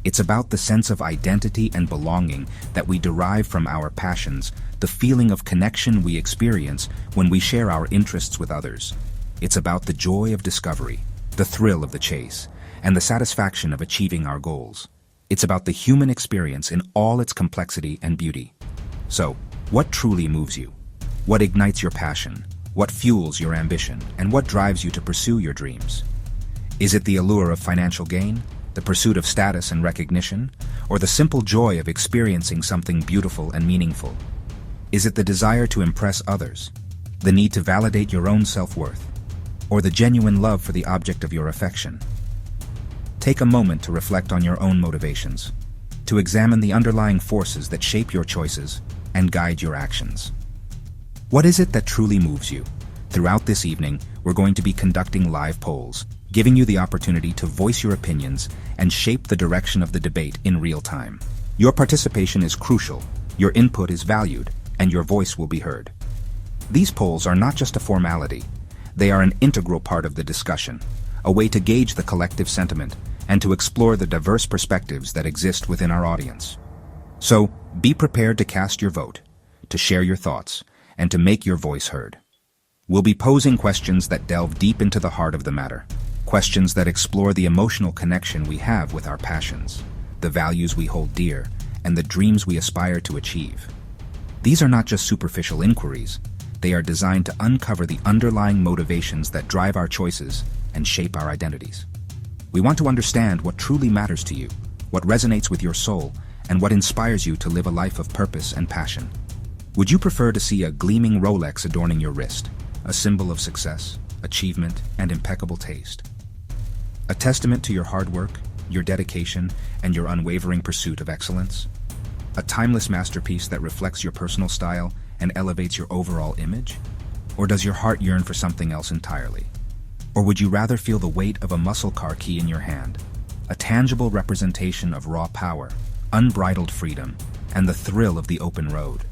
It's about the sense of identity and belonging that we derive from our passions, the feeling of connection we experience when we share our interests with others. It's about the joy of discovery, the thrill of the chase, and the satisfaction of achieving our goals. It's about the human experience in all its complexity and beauty. So, what truly moves you? What ignites your passion? What fuels your ambition? And what drives you to pursue your dreams? Is it the allure of financial gain, the pursuit of status and recognition, or the simple joy of experiencing something beautiful and meaningful? Is it the desire to impress others, the need to validate your own self-worth, or the genuine love for the object of your affection? Take a moment to reflect on your own motivations, to examine the underlying forces that shape your choices and guide your actions. What is it that truly moves you? Throughout this evening, we're going to be conducting live polls, giving you the opportunity to voice your opinions and shape the direction of the debate in real time. Your participation is crucial, your input is valued, and your voice will be heard. These polls are not just a formality. They are an integral part of the discussion, a way to gauge the collective sentiment and to explore the diverse perspectives that exist within our audience. So, be prepared to cast your vote, to share your thoughts, and to make your voice heard. We'll be posing questions that delve deep into the heart of the matter, questions that explore the emotional connection we have with our passions, the values we hold dear, and the dreams we aspire to achieve. These are not just superficial inquiries. They are designed to uncover the underlying motivations that drive our choices and shape our identities. We want to understand what truly matters to you, what resonates with your soul, and what inspires you to live a life of purpose and passion. Would you prefer to see a gleaming Rolex adorning your wrist, a symbol of success, achievement, and impeccable taste? A testament to your hard work, your dedication, and your unwavering pursuit of excellence? A timeless masterpiece that reflects your personal style and elevates your overall image? Or does your heart yearn for something else entirely? Or would you rather feel the weight of a muscle car key in your hand, a tangible representation of raw power, unbridled freedom, and the thrill of the open road?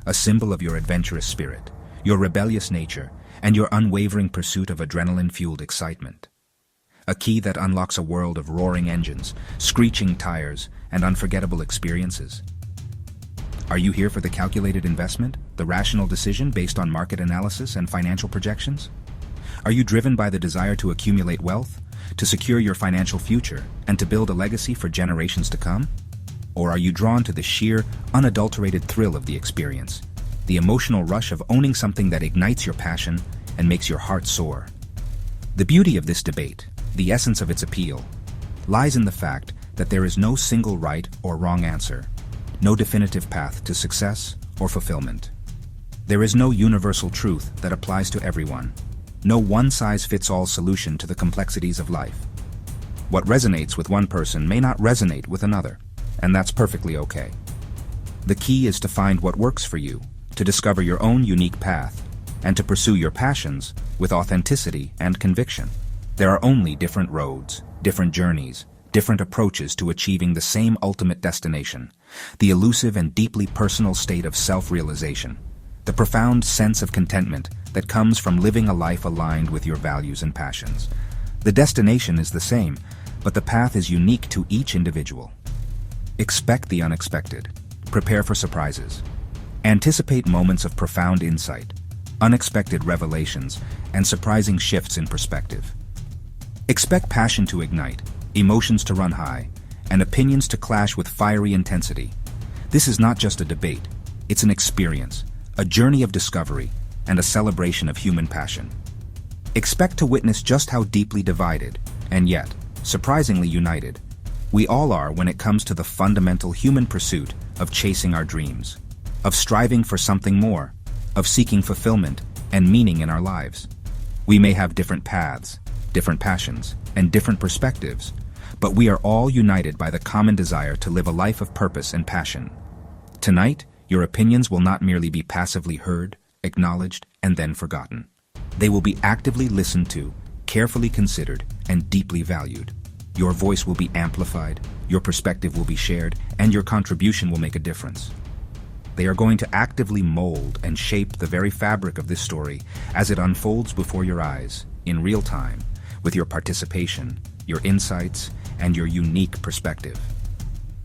A symbol of your adventurous spirit, your rebellious nature, and your unwavering pursuit of adrenaline-fueled excitement. A key that unlocks a world of roaring engines, screeching tires, and unforgettable experiences. Are you here for the calculated investment, the rational decision based on market analysis and financial projections? Are you driven by the desire to accumulate wealth, to secure your financial future, and to build a legacy for generations to come? Or are you drawn to the sheer, unadulterated thrill of the experience, the emotional rush of owning something that ignites your passion and makes your heart soar? The beauty of this debate, the essence of its appeal, lies in the fact that there is no single right or wrong answer, no definitive path to success or fulfillment. There is no universal truth that applies to everyone, no one-size-fits-all solution to the complexities of life. What resonates with one person may not resonate with another, and that's perfectly okay. The key is to find what works for you, to discover your own unique path, and to pursue your passions with authenticity and conviction. There are only different roads, different journeys, different approaches to achieving the same ultimate destination, the elusive and deeply personal state of self-realization, the profound sense of contentment that comes from living a life aligned with your values and passions. The destination is the same, but the path is unique to each individual. Expect the unexpected. Prepare for surprises. Anticipate moments of profound insight, unexpected revelations, and surprising shifts in perspective. Expect passion to ignite, emotions to run high, and opinions to clash with fiery intensity. This is not just a debate, it's an experience, a journey of discovery, and a celebration of human passion. Expect to witness just how deeply divided, and yet, surprisingly united, we all are when it comes to the fundamental human pursuit of chasing our dreams, of striving for something more, of seeking fulfillment and meaning in our lives. We may have different paths, different passions, and different perspectives, but we are all united by the common desire to live a life of purpose and passion. Tonight, your opinions will not merely be passively heard, acknowledged, and then forgotten. They will be actively listened to, carefully considered, and deeply valued. Your voice will be amplified, your perspective will be shared, and your contribution will make a difference. They are going to actively mold and shape the very fabric of this story as it unfolds before your eyes, in real time, with your participation, your insights, and your unique perspective.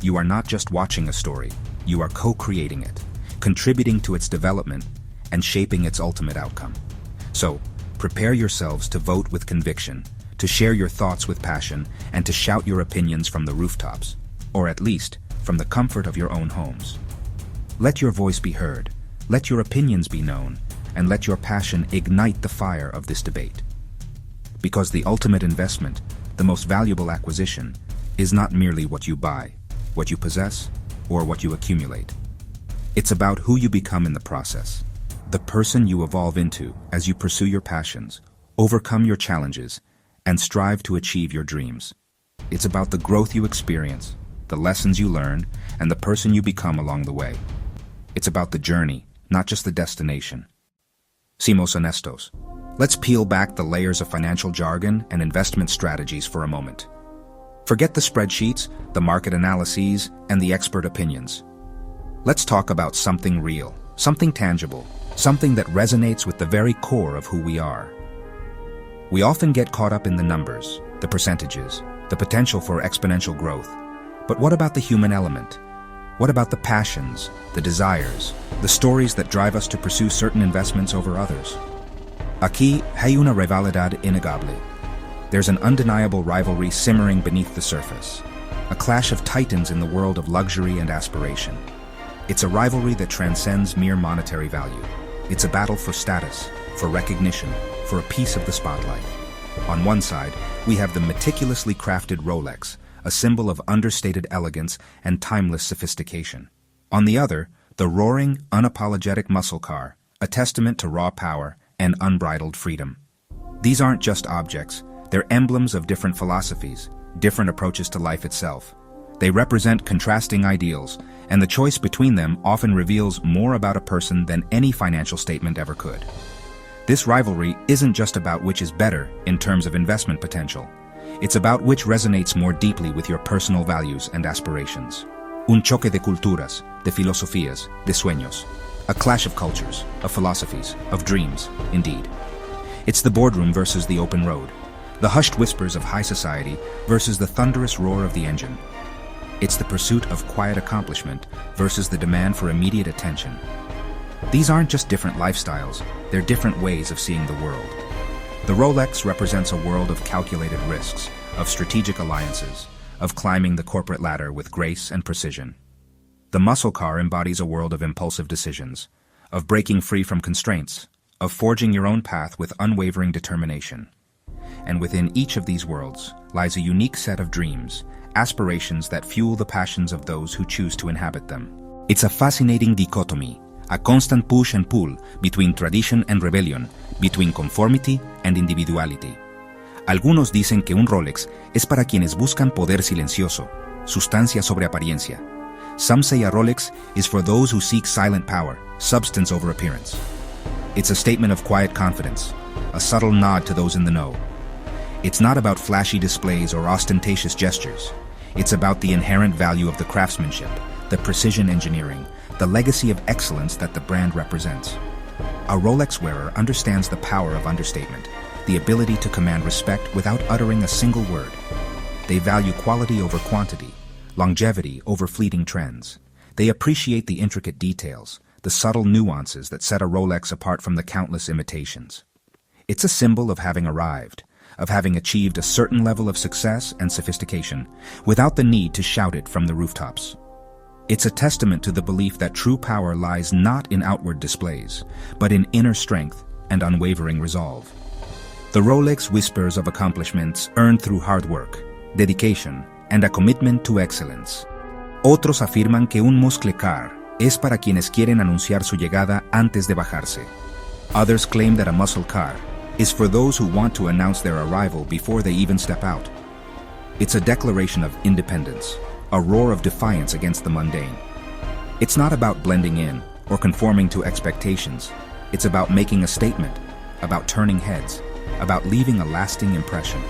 You are not just watching a story, you are co-creating it, contributing to its development, and shaping its ultimate outcome. So, prepare yourselves to vote with conviction, to share your thoughts with passion, and to shout your opinions from the rooftops, or at least, from the comfort of your own homes. Let your voice be heard, let your opinions be known, and let your passion ignite the fire of this debate. Because the ultimate investment, the most valuable acquisition, is not merely what you buy, what you possess, or what you accumulate. It's about who you become in the process, the person you evolve into as you pursue your passions, overcome your challenges, and strive to achieve your dreams. It's about the growth you experience, the lessons you learn, and the person you become along the way. It's about the journey, not just the destination. Seamos honestos. Let's peel back the layers of financial jargon and investment strategies for a moment. Forget the spreadsheets, the market analyses, and the expert opinions. Let's talk about something real, something tangible, something that resonates with the very core of who we are. We often get caught up in the numbers, the percentages, the potential for exponential growth. But what about the human element? What about the passions, the desires, the stories that drive us to pursue certain investments over others? Aquí hay una rivalidad innegable. There's an undeniable rivalry simmering beneath the surface, a clash of titans in the world of luxury and aspiration. It's a rivalry that transcends mere monetary value. It's a battle for status, for recognition, for a piece of the spotlight. On one side, we have the meticulously crafted Rolex, a symbol of understated elegance and timeless sophistication. On the other, the roaring, unapologetic muscle car, a testament to raw power and unbridled freedom. These aren't just objects, they're emblems of different philosophies, different approaches to life itself. They represent contrasting ideals, and the choice between them often reveals more about a person than any financial statement ever could. This rivalry isn't just about which is better in terms of investment potential. It's about which resonates more deeply with your personal values and aspirations. Un choque de culturas, de filosofías, de sueños. A clash of cultures, of philosophies, of dreams, indeed. It's the boardroom versus the open road. The hushed whispers of high society versus the thunderous roar of the engine. It's the pursuit of quiet accomplishment versus the demand for immediate attention. These aren't just different lifestyles, they're different ways of seeing the world. The Rolex represents a world of calculated risks, of strategic alliances, of climbing the corporate ladder with grace and precision. The muscle car embodies a world of impulsive decisions, of breaking free from constraints, of forging your own path with unwavering determination. And within each of these worlds lies a unique set of dreams, aspirations that fuel the passions of those who choose to inhabit them. It's a fascinating dichotomy, a constant push and pull between tradition and rebellion, between conformity and individuality. Algunos dicen que un Rolex es para quienes buscan poder silencioso, sustancia sobre apariencia. Some say a Rolex is for those who seek silent power, substance over appearance. It's a statement of quiet confidence, a subtle nod to those in the know. It's not about flashy displays or ostentatious gestures. It's about the inherent value of the craftsmanship, the precision engineering, the legacy of excellence that the brand represents. A Rolex wearer understands the power of understatement, the ability to command respect without uttering a single word. They value quality over quantity, longevity over fleeting trends. They appreciate the intricate details, the subtle nuances that set a Rolex apart from the countless imitations. It's a symbol of having arrived, of having achieved a certain level of success and sophistication, without the need to shout it from the rooftops. It's a testament to the belief that true power lies not in outward displays, but in inner strength and unwavering resolve. The Rolex whispers of accomplishments earned through hard work, dedication, and a commitment to excellence. Otros afirman que un muscle car es para quienes quieren anunciar su llegada antes de bajarse. Others claim that a muscle car is for those who want to announce their arrival before they even step out. It's a declaration of independence, a roar of defiance against the mundane. It's not about blending in or conforming to expectations. It's about making a statement, about turning heads, about leaving a lasting impression.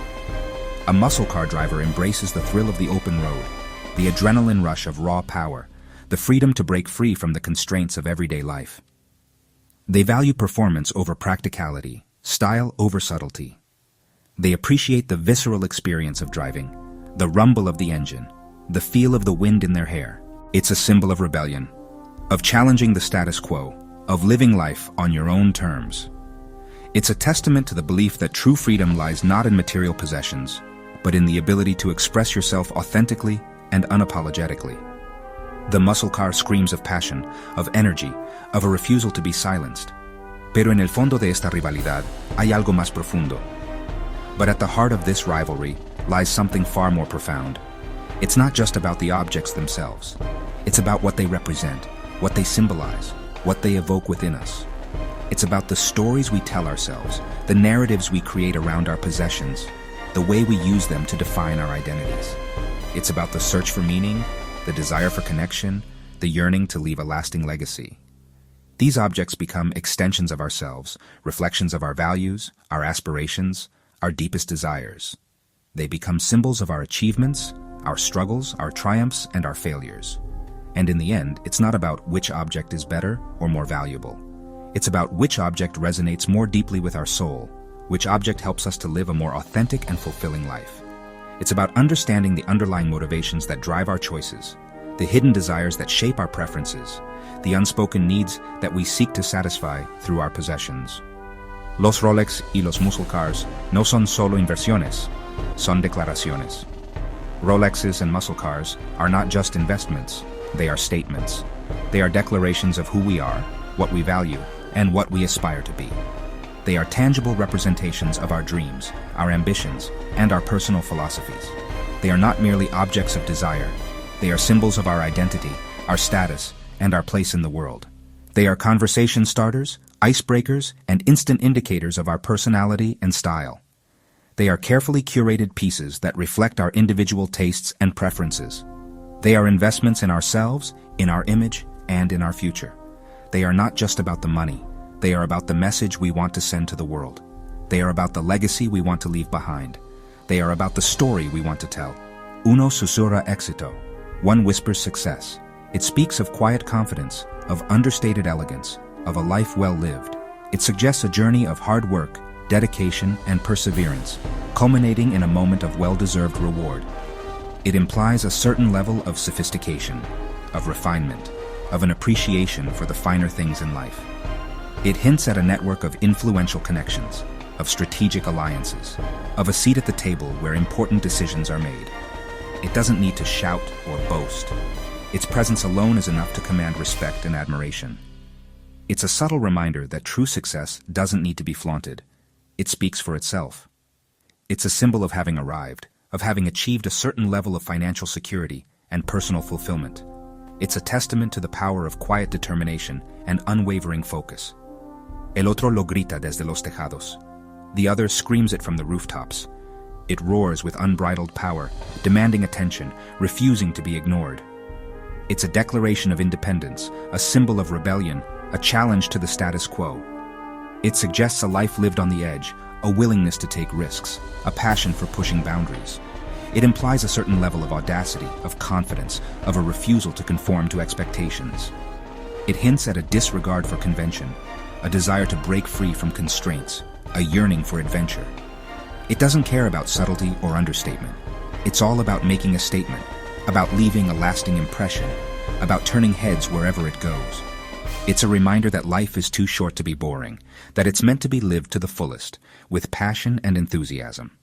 A muscle car driver embraces the thrill of the open road, the adrenaline rush of raw power, the freedom to break free from the constraints of everyday life. They value performance over practicality, style over subtlety. They appreciate the visceral experience of driving, the rumble of the engine, the feel of the wind in their hair. It's a symbol of rebellion, of challenging the status quo, of living life on your own terms. It's a testament to the belief that true freedom lies not in material possessions, but in the ability to express yourself authentically and unapologetically. The muscle car screams of passion, of energy, of a refusal to be silenced. Pero en el fondo de esta rivalidad hay algo más profundo. But at the heart of this rivalry lies something far more profound. It's not just about the objects themselves. It's about what they represent, what they symbolize, what they evoke within us. It's about the stories we tell ourselves, the narratives we create around our possessions, the way we use them to define our identities. It's about the search for meaning, the desire for connection, the yearning to leave a lasting legacy. These objects become extensions of ourselves, reflections of our values, our aspirations, our deepest desires. They become symbols of our achievements, our struggles, our triumphs, and our failures. And in the end, it's not about which object is better or more valuable. It's about which object resonates more deeply with our soul, which object helps us to live a more authentic and fulfilling life. It's about understanding the underlying motivations that drive our choices, the hidden desires that shape our preferences, the unspoken needs that we seek to satisfy through our possessions. Los Rolex y los muscle cars no son solo inversiones, son declaraciones. Rolexes and muscle cars are not just investments, they are statements. They are declarations of who we are, what we value, and what we aspire to be. They are tangible representations of our dreams, our ambitions, and our personal philosophies. They are not merely objects of desire. They are symbols of our identity, our status, and our place in the world. They are conversation starters, icebreakers, and instant indicators of our personality and style. They are carefully curated pieces that reflect our individual tastes and preferences. They are investments in ourselves, in our image, and in our future. They are not just about the money. They are about the message we want to send to the world. They are about the legacy we want to leave behind. They are about the story we want to tell. Uno susurra éxito. One whispers success. It speaks of quiet confidence, of understated elegance, of a life well lived. It suggests a journey of hard work, dedication, and perseverance, culminating in a moment of well-deserved reward. It implies a certain level of sophistication, of refinement, of an appreciation for the finer things in life. It hints at a network of influential connections, of strategic alliances, of a seat at the table where important decisions are made. It doesn't need to shout or boast. Its presence alone is enough to command respect and admiration. It's a subtle reminder that true success doesn't need to be flaunted. It speaks for itself. It's a symbol of having arrived, of having achieved a certain level of financial security and personal fulfillment. It's a testament to the power of quiet determination and unwavering focus. El otro lo grita desde los tejados. The other screams it from the rooftops. It roars with unbridled power, demanding attention, refusing to be ignored. It's a declaration of independence, a symbol of rebellion, a challenge to the status quo. It suggests a life lived on the edge, a willingness to take risks, a passion for pushing boundaries. It implies a certain level of audacity, of confidence, of a refusal to conform to expectations. It hints at a disregard for convention, a desire to break free from constraints, a yearning for adventure. It doesn't care about subtlety or understatement. It's all about making a statement, about leaving a lasting impression, about turning heads wherever it goes. It's a reminder that life is too short to be boring, that it's meant to be lived to the fullest, with passion and enthusiasm.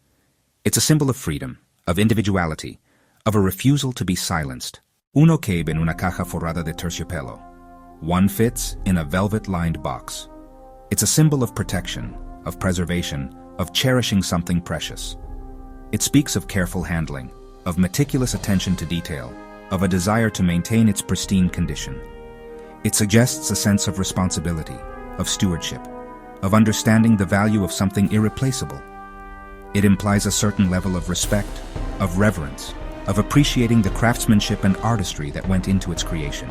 It's a symbol of freedom, of individuality, of a refusal to be silenced. Uno cabe en una caja forrada de terciopelo. One fits in a velvet-lined box. It's a symbol of protection, of preservation, of cherishing something precious. It speaks of careful handling, of meticulous attention to detail, of a desire to maintain its pristine condition. It suggests a sense of responsibility, of stewardship, of understanding the value of something irreplaceable. It implies a certain level of respect, of reverence, of appreciating the craftsmanship and artistry that went into its creation.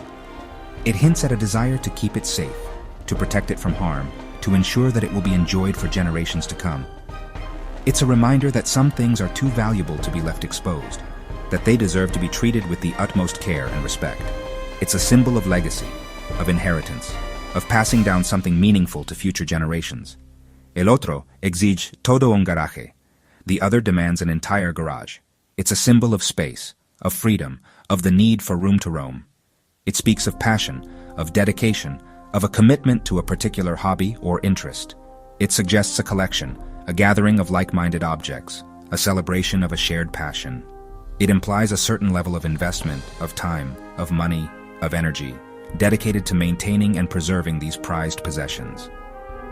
It hints at a desire to keep it safe, to protect it from harm, to ensure that it will be enjoyed for generations to come. It's a reminder that some things are too valuable to be left exposed, that they deserve to be treated with the utmost care and respect. It's a symbol of legacy, of inheritance, of passing down something meaningful to future generations. El otro exige todo un garaje. The other demands an entire garage. It's a symbol of space, of freedom, of the need for room to roam. It speaks of passion, of dedication, of a commitment to a particular hobby or interest. It suggests a collection, a gathering of like-minded objects, a celebration of a shared passion. It implies a certain level of investment, of time, of money, of energy, dedicated to maintaining and preserving these prized possessions.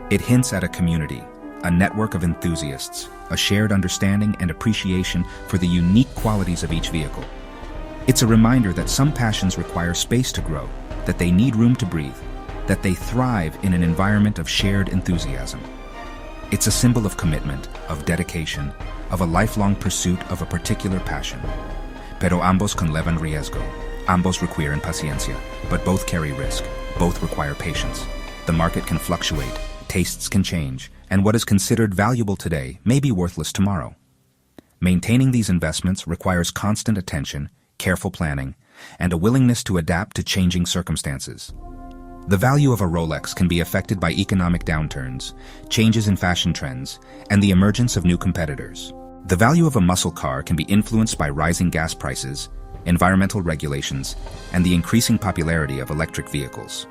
It hints at a community, a network of enthusiasts, a shared understanding and appreciation for the unique qualities of each vehicle. It's a reminder that some passions require space to grow, that they need room to breathe, that they thrive in an environment of shared enthusiasm. It's a symbol of commitment, of dedication, of a lifelong pursuit of a particular passion. Pero ambos conllevan riesgo. Ambos requieren paciencia, but both carry risk, both require patience. The market can fluctuate, tastes can change, and what is considered valuable today may be worthless tomorrow. Maintaining these investments requires constant attention, careful planning, and a willingness to adapt to changing circumstances. The value of a Rolex can be affected by economic downturns, changes in fashion trends, and the emergence of new competitors. The value of a muscle car can be influenced by rising gas prices, environmental regulations, and the increasing popularity of electric vehicles.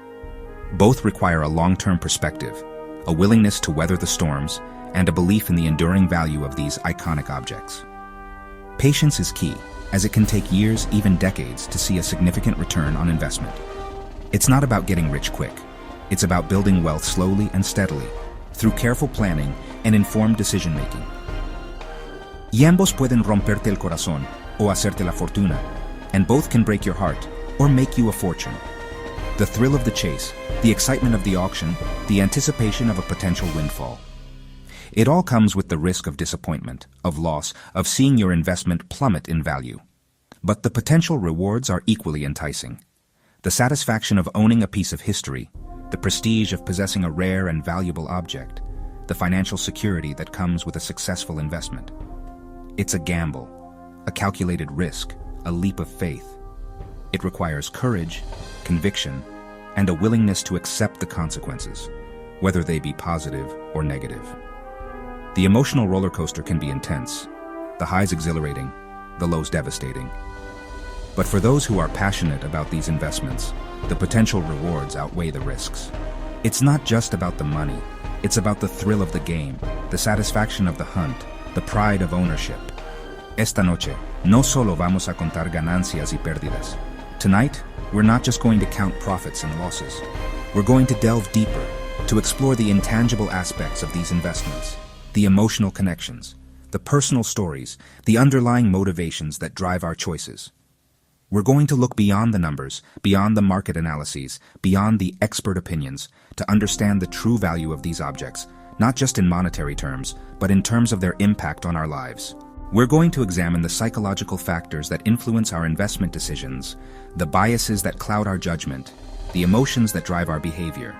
Both require a long-term perspective, a willingness to weather the storms, and a belief in the enduring value of these iconic objects. Patience is key, as it can take years, even decades, to see a significant return on investment. It's not about getting rich quick. It's about building wealth slowly and steadily, through careful planning and informed decision-making. Y ambos pueden romperte el corazón o hacerte la fortuna, and both can break your heart or make you a fortune. The thrill of the chase, the excitement of the auction, the anticipation of a potential windfall. It all comes with the risk of disappointment, of loss, of seeing your investment plummet in value. But the potential rewards are equally enticing. The satisfaction of owning a piece of history, the prestige of possessing a rare and valuable object, the financial security that comes with a successful investment. It's a gamble, a calculated risk, a leap of faith. It requires courage, conviction, and a willingness to accept the consequences, whether they be positive or negative. The emotional roller coaster can be intense, the highs exhilarating, the lows devastating. But for those who are passionate about these investments, the potential rewards outweigh the risks. It's not just about the money, it's about the thrill of the game, the satisfaction of the hunt, the pride of ownership. Esta noche, no solo vamos a contar ganancias y pérdidas. Tonight, we're not just going to count profits and losses. We're going to delve deeper, to explore the intangible aspects of these investments, the emotional connections, the personal stories, the underlying motivations that drive our choices. We're going to look beyond the numbers, beyond the market analyses, beyond the expert opinions, to understand the true value of these objects, not just in monetary terms, but in terms of their impact on our lives. We're going to examine the psychological factors that influence our investment decisions, the biases that cloud our judgment, the emotions that drive our behavior.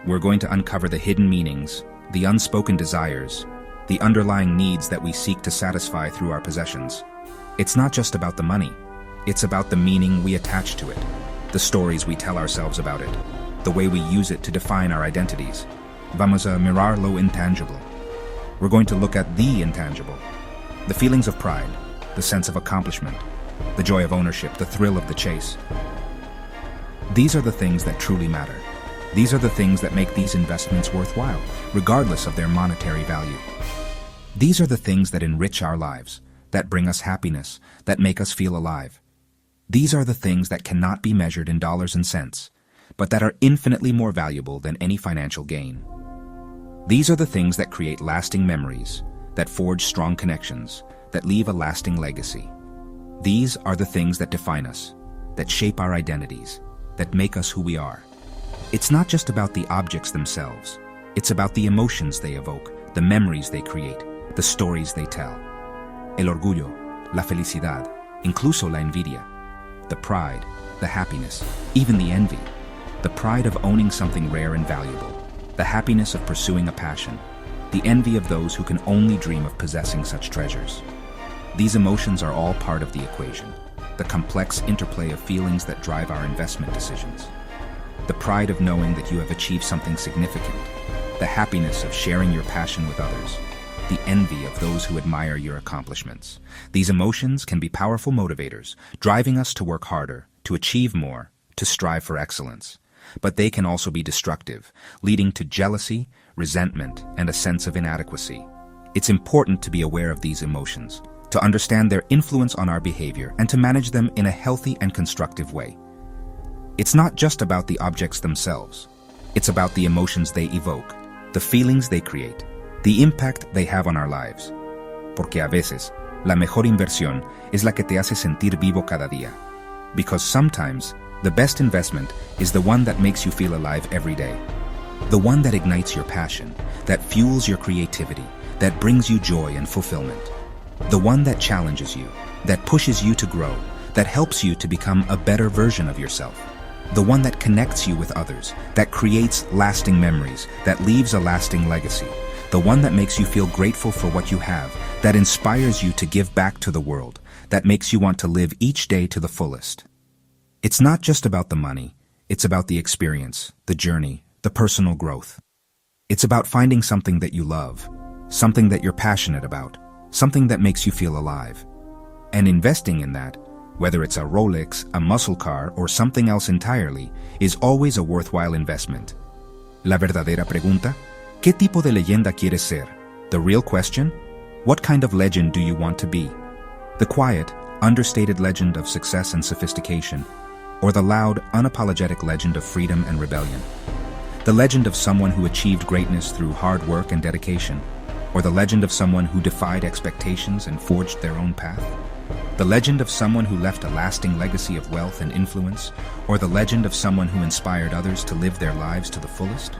We're going to uncover the hidden meanings, the unspoken desires, the underlying needs that we seek to satisfy through our possessions. It's not just about the money. It's about the meaning we attach to it, the stories we tell ourselves about it, the way we use it to define our identities. Vamos a mirar lo intangible. We're going to look at the intangible. The feelings of pride, the sense of accomplishment, the joy of ownership, the thrill of the chase. These are the things that truly matter. These are the things that make these investments worthwhile, regardless of their monetary value. These are the things that enrich our lives, that bring us happiness, that make us feel alive. These are the things that cannot be measured in dollars and cents, but that are infinitely more valuable than any financial gain. These are the things that create lasting memories, that forge strong connections, that leave a lasting legacy. These are the things that define us, that shape our identities, that make us who we are. It's not just about the objects themselves. It's about the emotions they evoke, the memories they create, the stories they tell. El orgullo, la felicidad, incluso la envidia. The pride, the happiness, even the envy. The pride of owning something rare and valuable. The happiness of pursuing a passion. The envy of those who can only dream of possessing such treasures. These emotions are all part of the equation, the complex interplay of feelings that drive our investment decisions. The pride of knowing that you have achieved something significant, the happiness of sharing your passion with others, the envy of those who admire your accomplishments. These emotions can be powerful motivators, driving us to work harder, to achieve more, to strive for excellence. But they can also be destructive, leading to jealousy, resentment, and a sense of inadequacy. It's important to be aware of these emotions, to understand their influence on our behavior, and to manage them in a healthy and constructive way. It's not just about the objects themselves. It's about the emotions they evoke, the feelings they create, the impact they have on our lives. Porque a veces, la mejor inversión es la que te hace sentir vivo cada día. Because sometimes, the best investment is the one that makes you feel alive every day. The one that ignites your passion, that fuels your creativity, that brings you joy and fulfillment. The one that challenges you, that pushes you to grow, that helps you to become a better version of yourself. The one that connects you with others, that creates lasting memories, that leaves a lasting legacy. The one that makes you feel grateful for what you have, that inspires you to give back to the world, that makes you want to live each day to the fullest. It's not just about the money, it's about the experience, the journey, the personal growth. It's about finding something that you love, something that you're passionate about, something that makes you feel alive. And investing in that, whether it's a Rolex, a muscle car, or something else entirely, is always a worthwhile investment. La verdadera pregunta, ¿qué tipo de leyenda quieres ser? The real question, what kind of legend do you want to be? The quiet, understated legend of success and sophistication, or the loud, unapologetic legend of freedom and rebellion? The legend of someone who achieved greatness through hard work and dedication, or the legend of someone who defied expectations and forged their own path? The legend of someone who left a lasting legacy of wealth and influence, or the legend of someone who inspired others to live their lives to the fullest?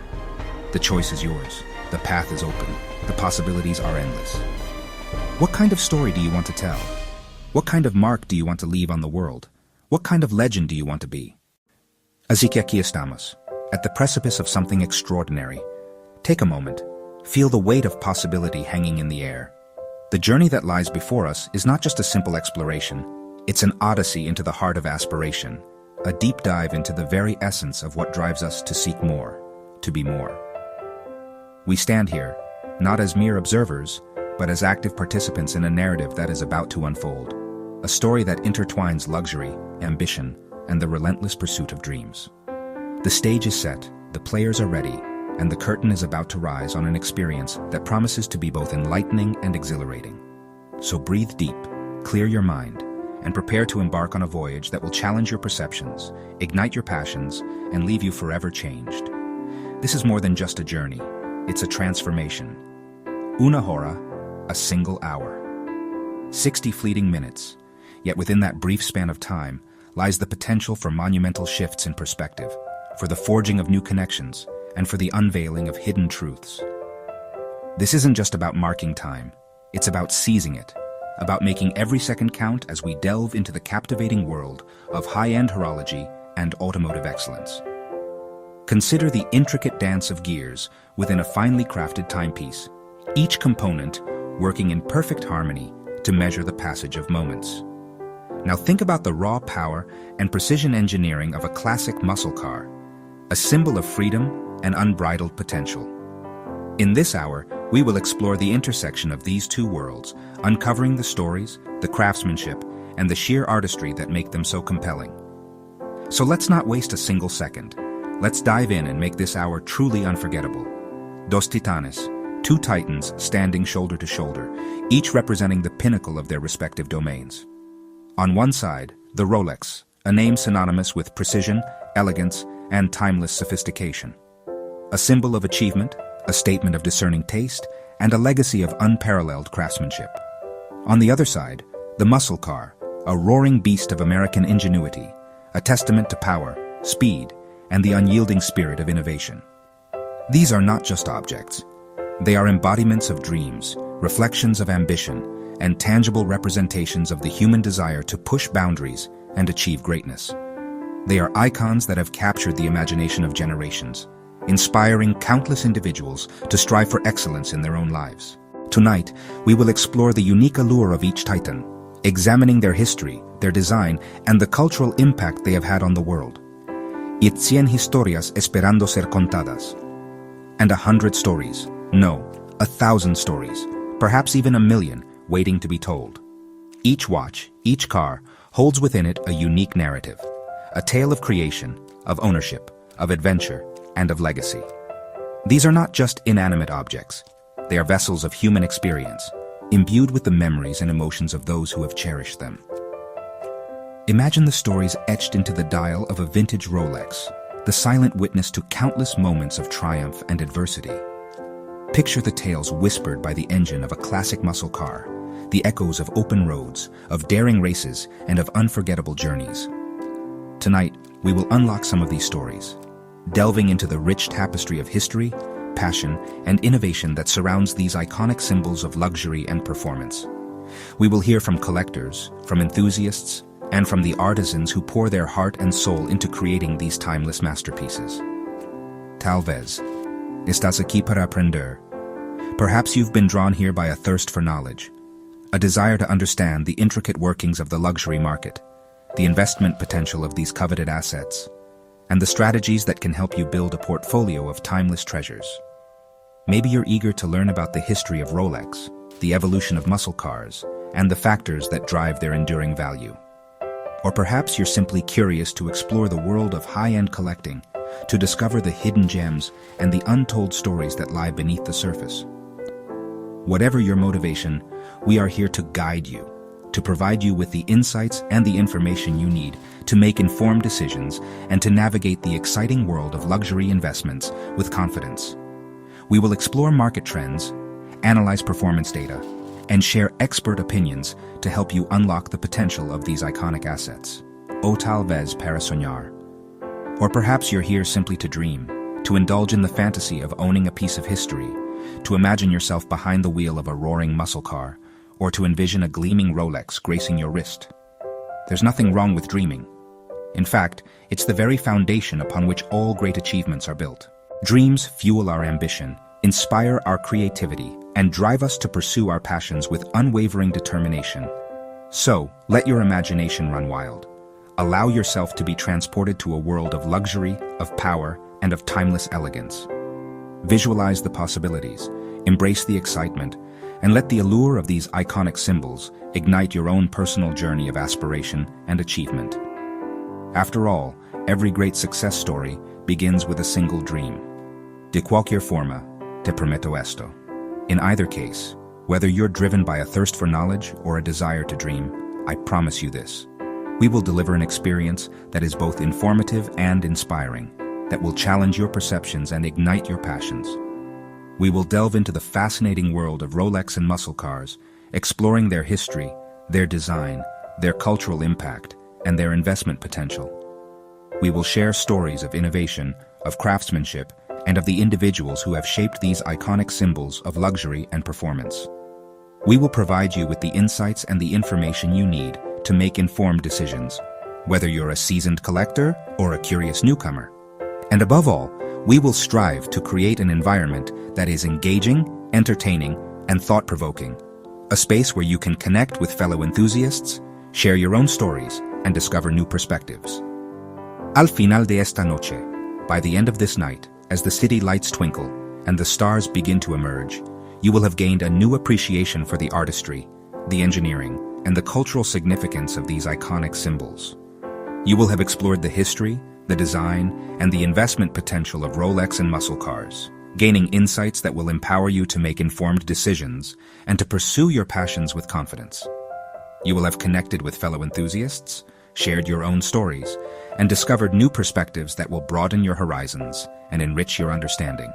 The choice is yours. The path is open. The possibilities are endless. What kind of story do you want to tell? What kind of mark do you want to leave on the world? What kind of legend do you want to be? Así que aquí estamos, at the precipice of something extraordinary. Take a moment. Feel the weight of possibility hanging in the air. The journey that lies before us is not just a simple exploration. It's an odyssey into the heart of aspiration, a deep dive into the very essence of what drives us to seek more, to be more. We stand here, not as mere observers, but as active participants in a narrative that is about to unfold. A story that intertwines luxury, ambition, and the relentless pursuit of dreams. The stage is set, the players are ready, and the curtain is about to rise on an experience that promises to be both enlightening and exhilarating. So breathe deep, clear your mind, and prepare to embark on a voyage that will challenge your perceptions, ignite your passions, and leave you forever changed. This is more than just a journey, it's a transformation. Una hora, a single hour. 60 fleeting minutes. Yet within that brief span of time lies the potential for monumental shifts in perspective, for the forging of new connections, and for the unveiling of hidden truths. This isn't just about marking time, it's about seizing it, about making every second count as we delve into the captivating world of high-end horology and automotive excellence. Consider the intricate dance of gears within a finely crafted timepiece, each component working in perfect harmony to measure the passage of moments. Now think about the raw power and precision engineering of a classic muscle car, a symbol of freedom and unbridled potential. In this hour, we will explore the intersection of these two worlds, uncovering the stories, the craftsmanship, and the sheer artistry that make them so compelling. So let's not waste a single second. Let's dive in and make this hour truly unforgettable. Dos Titanes, two titans standing shoulder to shoulder, each representing the pinnacle of their respective domains. On one side, the Rolex, a name synonymous with precision, elegance, and timeless sophistication. A symbol of achievement, a statement of discerning taste, and a legacy of unparalleled craftsmanship. On the other side, the muscle car, a roaring beast of American ingenuity, a testament to power, speed, and the unyielding spirit of innovation. These are not just objects. They are embodiments of dreams, reflections of ambition, and tangible representations of the human desire to push boundaries and achieve greatness. They are icons that have captured the imagination of generations, inspiring countless individuals to strive for excellence in their own lives. Tonight, we will explore the unique allure of each titan, examining their history, their design, and the cultural impact they have had on the world. Y 100 historias esperando ser contadas. And 100 stories, no, 1,000 stories, perhaps even 1,000,000, waiting to be told. Each watch, each car, holds within it a unique narrative, a tale of creation, of ownership, of adventure, and of legacy. These are not just inanimate objects. They are vessels of human experience, imbued with the memories and emotions of those who have cherished them. Imagine the stories etched into the dial of a vintage Rolex, the silent witness to countless moments of triumph and adversity. Picture the tales whispered by the engine of a classic muscle car, the echoes of open roads, of daring races, and of unforgettable journeys. Tonight, we will unlock some of these stories, delving into the rich tapestry of history, passion, and innovation that surrounds these iconic symbols of luxury and performance. We will hear from collectors, from enthusiasts, and from the artisans who pour their heart and soul into creating these timeless masterpieces. Talvez, estás aquí para aprender. Perhaps you've been drawn here by a thirst for knowledge, a desire to understand the intricate workings of the luxury market, the investment potential of these coveted assets, and the strategies that can help you build a portfolio of timeless treasures. Maybe you're eager to learn about the history of Rolex, the evolution of muscle cars, and the factors that drive their enduring value. Or perhaps you're simply curious to explore the world of high-end collecting, to discover the hidden gems and the untold stories that lie beneath the surface. Whatever your motivation, we are here to guide you, to provide you with the insights and the information you need to make informed decisions and to navigate the exciting world of luxury investments with confidence. We will explore market trends, analyze performance data, and share expert opinions to help you unlock the potential of these iconic assets. O tal vez para soñar. Or perhaps you're here simply to dream, to indulge in the fantasy of owning a piece of history, to imagine yourself behind the wheel of a roaring muscle car, or to envision a gleaming Rolex gracing your wrist. There's nothing wrong with dreaming. In fact, it's the very foundation upon which all great achievements are built. Dreams fuel our ambition, inspire our creativity, and drive us to pursue our passions with unwavering determination. So, let your imagination run wild. Allow yourself to be transported to a world of luxury, of power, and of timeless elegance. Visualize the possibilities, embrace the excitement, and let the allure of these iconic symbols ignite your own personal journey of aspiration and achievement. After all, every great success story begins with a single dream. De cualquier forma, te prometo esto. In either case, whether you're driven by a thirst for knowledge or a desire to dream, I promise you this. We will deliver an experience that is both informative and inspiring, that will challenge your perceptions and ignite your passions. We will delve into the fascinating world of Rolex and muscle cars, exploring their history, their design, their cultural impact, and their investment potential. We will share stories of innovation, of craftsmanship, and of the individuals who have shaped these iconic symbols of luxury and performance. We will provide you with the insights and the information you need to make informed decisions, whether you're a seasoned collector or a curious newcomer. And above all, we will strive to create an environment that is engaging, entertaining, and thought-provoking. A space where you can connect with fellow enthusiasts, share your own stories, and discover new perspectives. Al final de esta noche, by the end of this night, as the city lights twinkle and the stars begin to emerge, you will have gained a new appreciation for the artistry, the engineering, and the cultural significance of these iconic symbols. You will have explored the history, the design, and the investment potential of Rolex and muscle cars, gaining insights that will empower you to make informed decisions and to pursue your passions with confidence. You will have connected with fellow enthusiasts, shared your own stories, and discovered new perspectives that will broaden your horizons and enrich your understanding.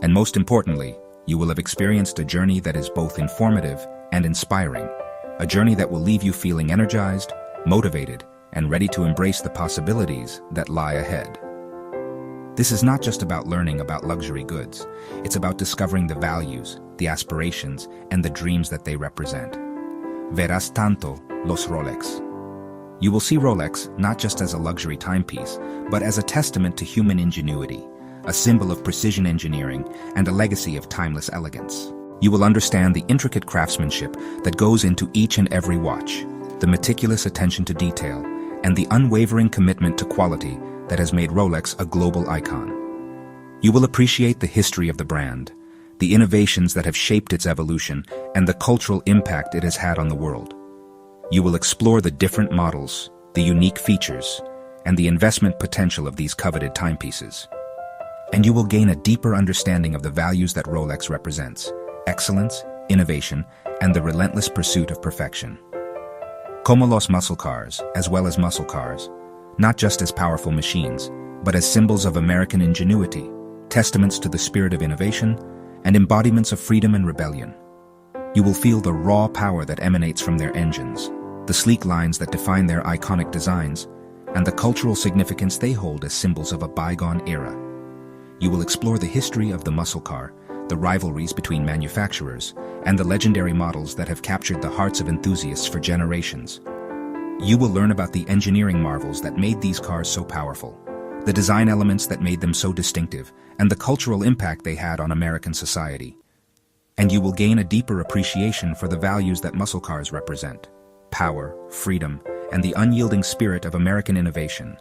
And most importantly, you will have experienced a journey that is both informative and inspiring, a journey that will leave you feeling energized, motivated, and ready to embrace the possibilities that lie ahead. This is not just about learning about luxury goods. It's about discovering the values, the aspirations, and the dreams that they represent. Verás tanto los Rolex. You will see Rolex not just as a luxury timepiece, but as a testament to human ingenuity, a symbol of precision engineering, and a legacy of timeless elegance. You will understand the intricate craftsmanship that goes into each and every watch, the meticulous attention to detail, and the unwavering commitment to quality that has made Rolex a global icon. You will appreciate the history of the brand, the innovations that have shaped its evolution, and the cultural impact it has had on the world. You will explore the different models, the unique features, and the investment potential of these coveted timepieces. And you will gain a deeper understanding of the values that Rolex represents: excellence, innovation, and the relentless pursuit of perfection. Como los muscle cars, as well as muscle cars, not just as powerful machines, but as symbols of American ingenuity, testaments to the spirit of innovation, and embodiments of freedom and rebellion. You will feel the raw power that emanates from their engines, the sleek lines that define their iconic designs, and the cultural significance they hold as symbols of a bygone era. You will explore the history of the muscle car, the rivalries between manufacturers, and the legendary models that have captured the hearts of enthusiasts for generations. You will learn about the engineering marvels that made these cars so powerful, the design elements that made them so distinctive, and the cultural impact they had on American society. And you will gain a deeper appreciation for the values that muscle cars represent: power, freedom, and the unyielding spirit of American innovation,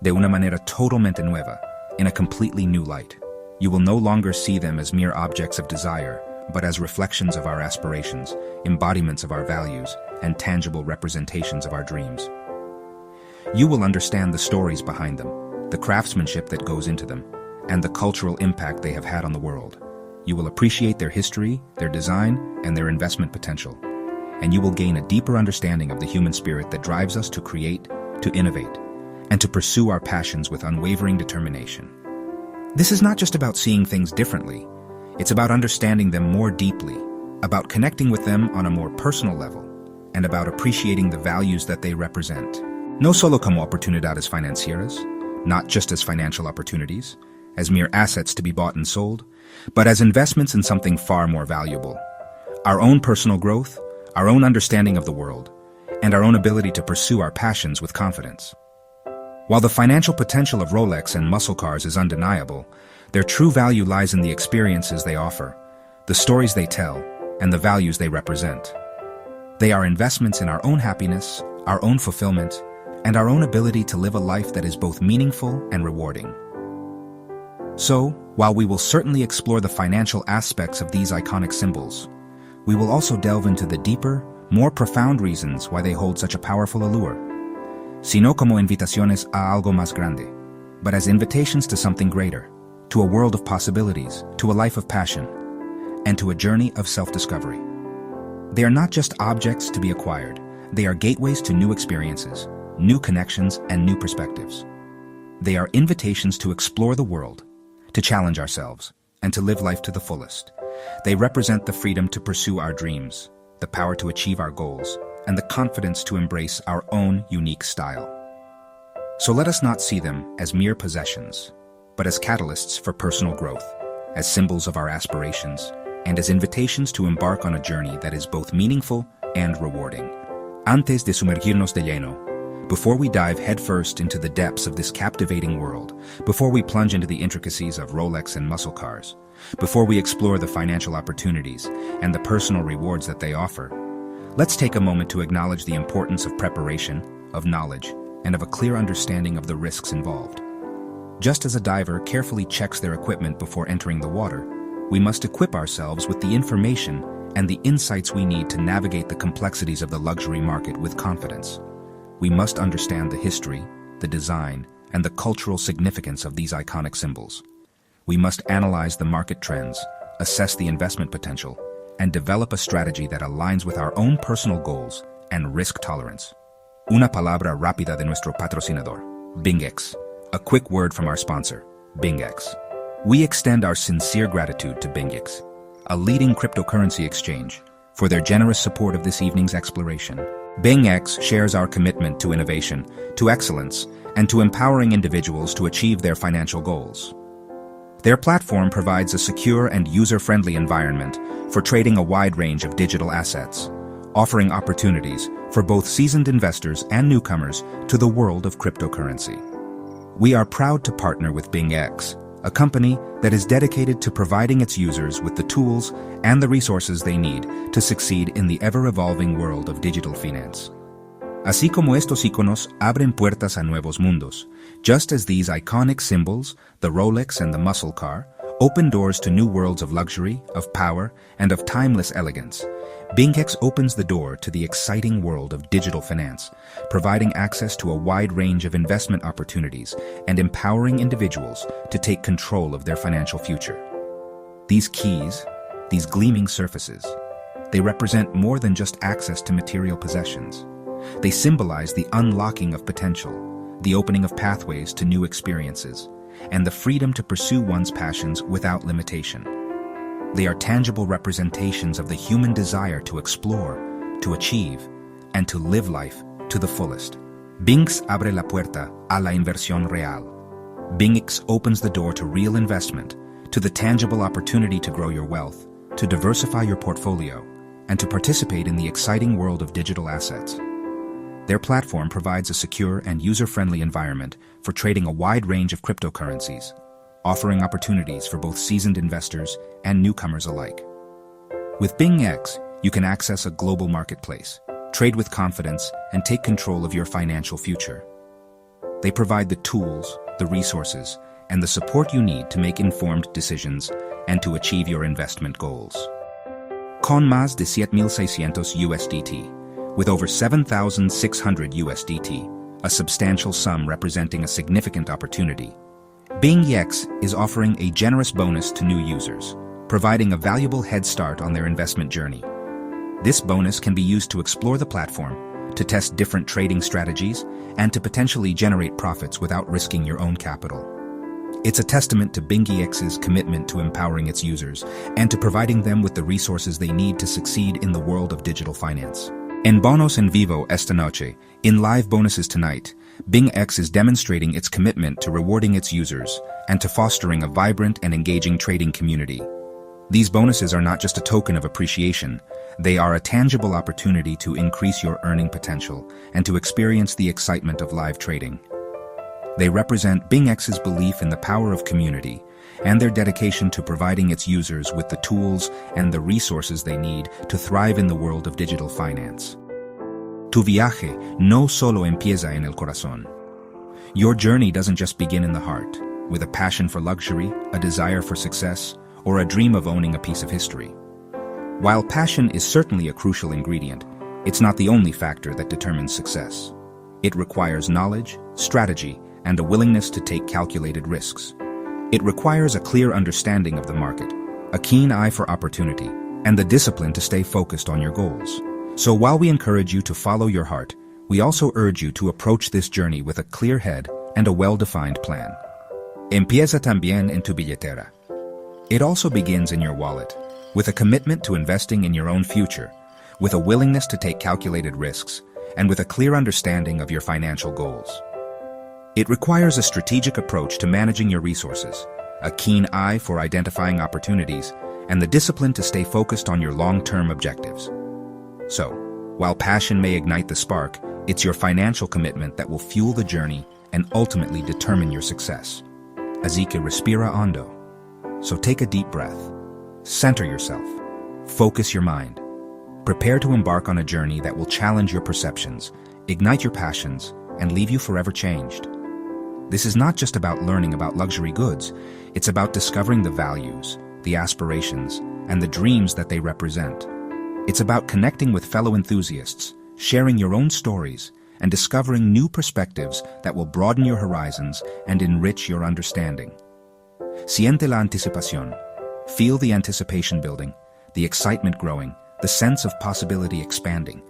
de una manera totalmente nueva, in a completely new light. You will no longer see them as mere objects of desire, but as reflections of our aspirations, embodiments of our values, and tangible representations of our dreams. You will understand the stories behind them, the craftsmanship that goes into them, and the cultural impact they have had on the world. You will appreciate their history, their design, and their investment potential. And you will gain a deeper understanding of the human spirit that drives us to create, to innovate, and to pursue our passions with unwavering determination. This is not just about seeing things differently. It's about understanding them more deeply, about connecting with them on a more personal level, and about appreciating the values that they represent. No solo como oportunidades financieras, not just as financial opportunities, as mere assets to be bought and sold, but as investments in something far more valuable: our own personal growth, our own understanding of the world, and our own ability to pursue our passions with confidence. While the financial potential of Rolex and muscle cars is undeniable, their true value lies in the experiences they offer, the stories they tell, and the values they represent. They are investments in our own happiness, our own fulfillment, and our own ability to live a life that is both meaningful and rewarding. So, while we will certainly explore the financial aspects of these iconic symbols, we will also delve into the deeper, more profound reasons why they hold such a powerful allure. Sino como invitaciones a algo más grande, but as invitations to something greater, to a world of possibilities, to a life of passion, and to a journey of self-discovery. They are not just objects to be acquired, they are gateways to new experiences, new connections, and new perspectives. They are invitations to explore the world, to challenge ourselves, and to live life to the fullest. They represent the freedom to pursue our dreams, the power to achieve our goals, and the confidence to embrace our own unique style. So let us not see them as mere possessions, but as catalysts for personal growth, as symbols of our aspirations, and as invitations to embark on a journey that is both meaningful and rewarding. Antes de sumergirnos de lleno, before we dive headfirst into the depths of this captivating world, before we plunge into the intricacies of Rolex and muscle cars, before we explore the financial opportunities and the personal rewards that they offer, let's take a moment to acknowledge the importance of preparation, of knowledge, and of a clear understanding of the risks involved. Just as a diver carefully checks their equipment before entering the water, we must equip ourselves with the information and the insights we need to navigate the complexities of the luxury market with confidence. We must understand the history, the design, and the cultural significance of these iconic symbols. We must analyze the market trends, assess the investment potential, and develop a strategy that aligns with our own personal goals and risk tolerance. Una palabra rápida de nuestro patrocinador, BingX. A quick word from our sponsor, BingX. We extend our sincere gratitude to BingX, a leading cryptocurrency exchange, for their generous support of this evening's exploration. BingX shares our commitment to innovation, to excellence, and to empowering individuals to achieve their financial goals. Their platform provides a secure and user-friendly environment for trading a wide range of digital assets, offering opportunities for both seasoned investors and newcomers to the world of cryptocurrency. We are proud to partner with BingX, a company that is dedicated to providing its users with the tools and the resources they need to succeed in the ever-evolving world of digital finance. Así como estos iconos abren puertas a nuevos mundos, just as these iconic symbols, the Rolex and the muscle car, open doors to new worlds of luxury, of power, and of timeless elegance, BingX opens the door to the exciting world of digital finance, providing access to a wide range of investment opportunities and empowering individuals to take control of their financial future. These keys, these gleaming surfaces, they represent more than just access to material possessions. They symbolize the unlocking of potential, the opening of pathways to new experiences, and the freedom to pursue one's passions without limitation. They are tangible representations of the human desire to explore, to achieve, and to live life to the fullest. BingX abre la puerta a la inversión real. BingX opens the door to real investment, to the tangible opportunity to grow your wealth, to diversify your portfolio, and to participate in the exciting world of digital assets. Their platform provides a secure and user-friendly environment for trading a wide range of cryptocurrencies, offering opportunities for both seasoned investors and newcomers alike. With BingX, you can access a global marketplace, trade with confidence, and take control of your financial future. They provide the tools, the resources, and the support you need to make informed decisions and to achieve your investment goals. Con más de 7,600 USDT, with over 7,600 USDT, a substantial sum representing a significant opportunity, BingX is offering a generous bonus to new users, providing a valuable head start on their investment journey. This bonus can be used to explore the platform, to test different trading strategies, and to potentially generate profits without risking your own capital. It's a testament to BingX's commitment to empowering its users and to providing them with the resources they need to succeed in the world of digital finance. En bonos en vivo esta noche, in live bonuses tonight, BingX is demonstrating its commitment to rewarding its users and to fostering a vibrant and engaging trading community. These bonuses are not just a token of appreciation, they are a tangible opportunity to increase your earning potential and to experience the excitement of live trading. They represent BingX's belief in the power of community and their dedication to providing its users with the tools and the resources they need to thrive in the world of digital finance. Tu viaje no solo empieza en el corazón. Your journey doesn't just begin in the heart, with a passion for luxury, a desire for success, or a dream of owning a piece of history. While passion is certainly a crucial ingredient, it's not the only factor that determines success. It requires knowledge, strategy, and a willingness to take calculated risks. It requires a clear understanding of the market, a keen eye for opportunity, and the discipline to stay focused on your goals. So while we encourage you to follow your heart, we also urge you to approach this journey with a clear head and a well-defined plan. Empieza también en tu billetera. It also begins in your wallet, with a commitment to investing in your own future, with a willingness to take calculated risks, and with a clear understanding of your financial goals. It requires a strategic approach to managing your resources, a keen eye for identifying opportunities, and the discipline to stay focused on your long-term objectives. So, while passion may ignite the spark, it's your financial commitment that will fuel the journey and ultimately determine your success. Así que respira hondo. So take a deep breath. Center yourself. Focus your mind. Prepare to embark on a journey that will challenge your perceptions, ignite your passions, and leave you forever changed. This is not just about learning about luxury goods, it's about discovering the values, the aspirations, and the dreams that they represent. It's about connecting with fellow enthusiasts, sharing your own stories, and discovering new perspectives that will broaden your horizons and enrich your understanding. Siente la anticipación. Feel the anticipation building, the excitement growing, the sense of possibility expanding.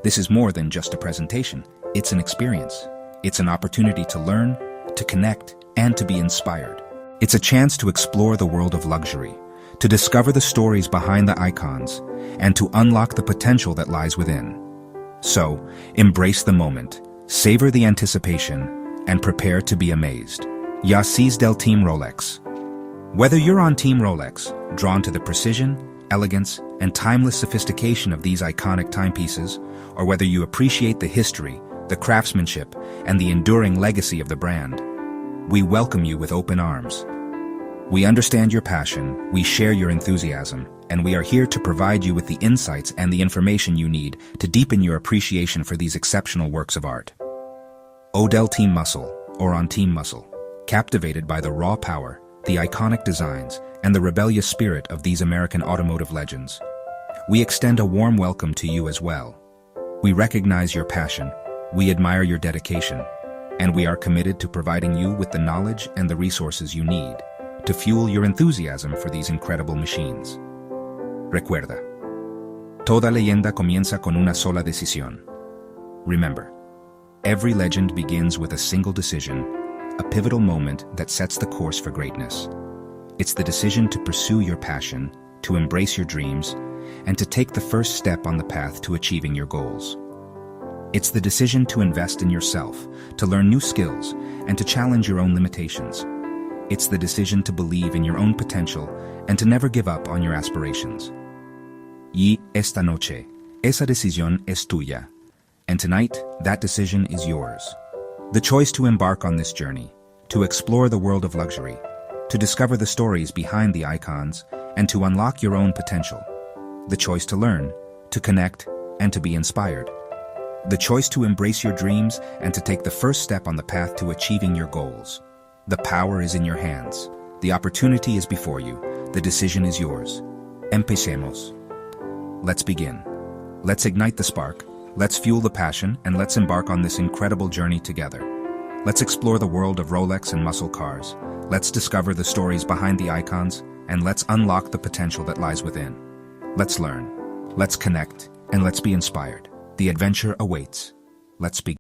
This is more than just a presentation. It's an experience. It's an opportunity to learn, to connect, and to be inspired. It's a chance to explore the world of luxury, to discover the stories behind the icons, and to unlock the potential that lies within. So, embrace the moment, savor the anticipation, and prepare to be amazed. Ya sis del Team Rolex. Whether you're on Team Rolex, drawn to the precision, elegance, and timeless sophistication of these iconic timepieces, or whether you appreciate the history, the craftsmanship, and the enduring legacy of the brand, we welcome you with open arms. We understand your passion, we share your enthusiasm, and we are here to provide you with the insights and the information you need to deepen your appreciation for these exceptional works of art. Odell Team Muscle, or on Team Muscle, captivated by the raw power, the iconic designs, and the rebellious spirit of these American automotive legends. We extend a warm welcome to you as well. We recognize your passion, we admire your dedication, and we are committed to providing you with the knowledge and the resources you need to fuel your enthusiasm for these incredible machines. Recuerda, toda leyenda comienza con una sola decisión. Remember, every legend begins with a single decision, a pivotal moment that sets the course for greatness. It's the decision to pursue your passion, to embrace your dreams, and to take the first step on the path to achieving your goals. It's the decision to invest in yourself, to learn new skills, and to challenge your own limitations. It's the decision to believe in your own potential and to never give up on your aspirations. Y esta noche, esa decisión es tuya. And tonight, that decision is yours. The choice to embark on this journey, to explore the world of luxury, to discover the stories behind the icons, and to unlock your own potential. The choice to learn, to connect, and to be inspired. The choice to embrace your dreams and to take the first step on the path to achieving your goals. The power is in your hands. The opportunity is before you. The decision is yours. Empecemos. Let's begin. Let's ignite the spark. Let's fuel the passion, and let's embark on this incredible journey together. Let's explore the world of Rolex and muscle cars. Let's discover the stories behind the icons, and let's unlock the potential that lies within. Let's learn. Let's connect, and let's be inspired. The adventure awaits. Let's begin.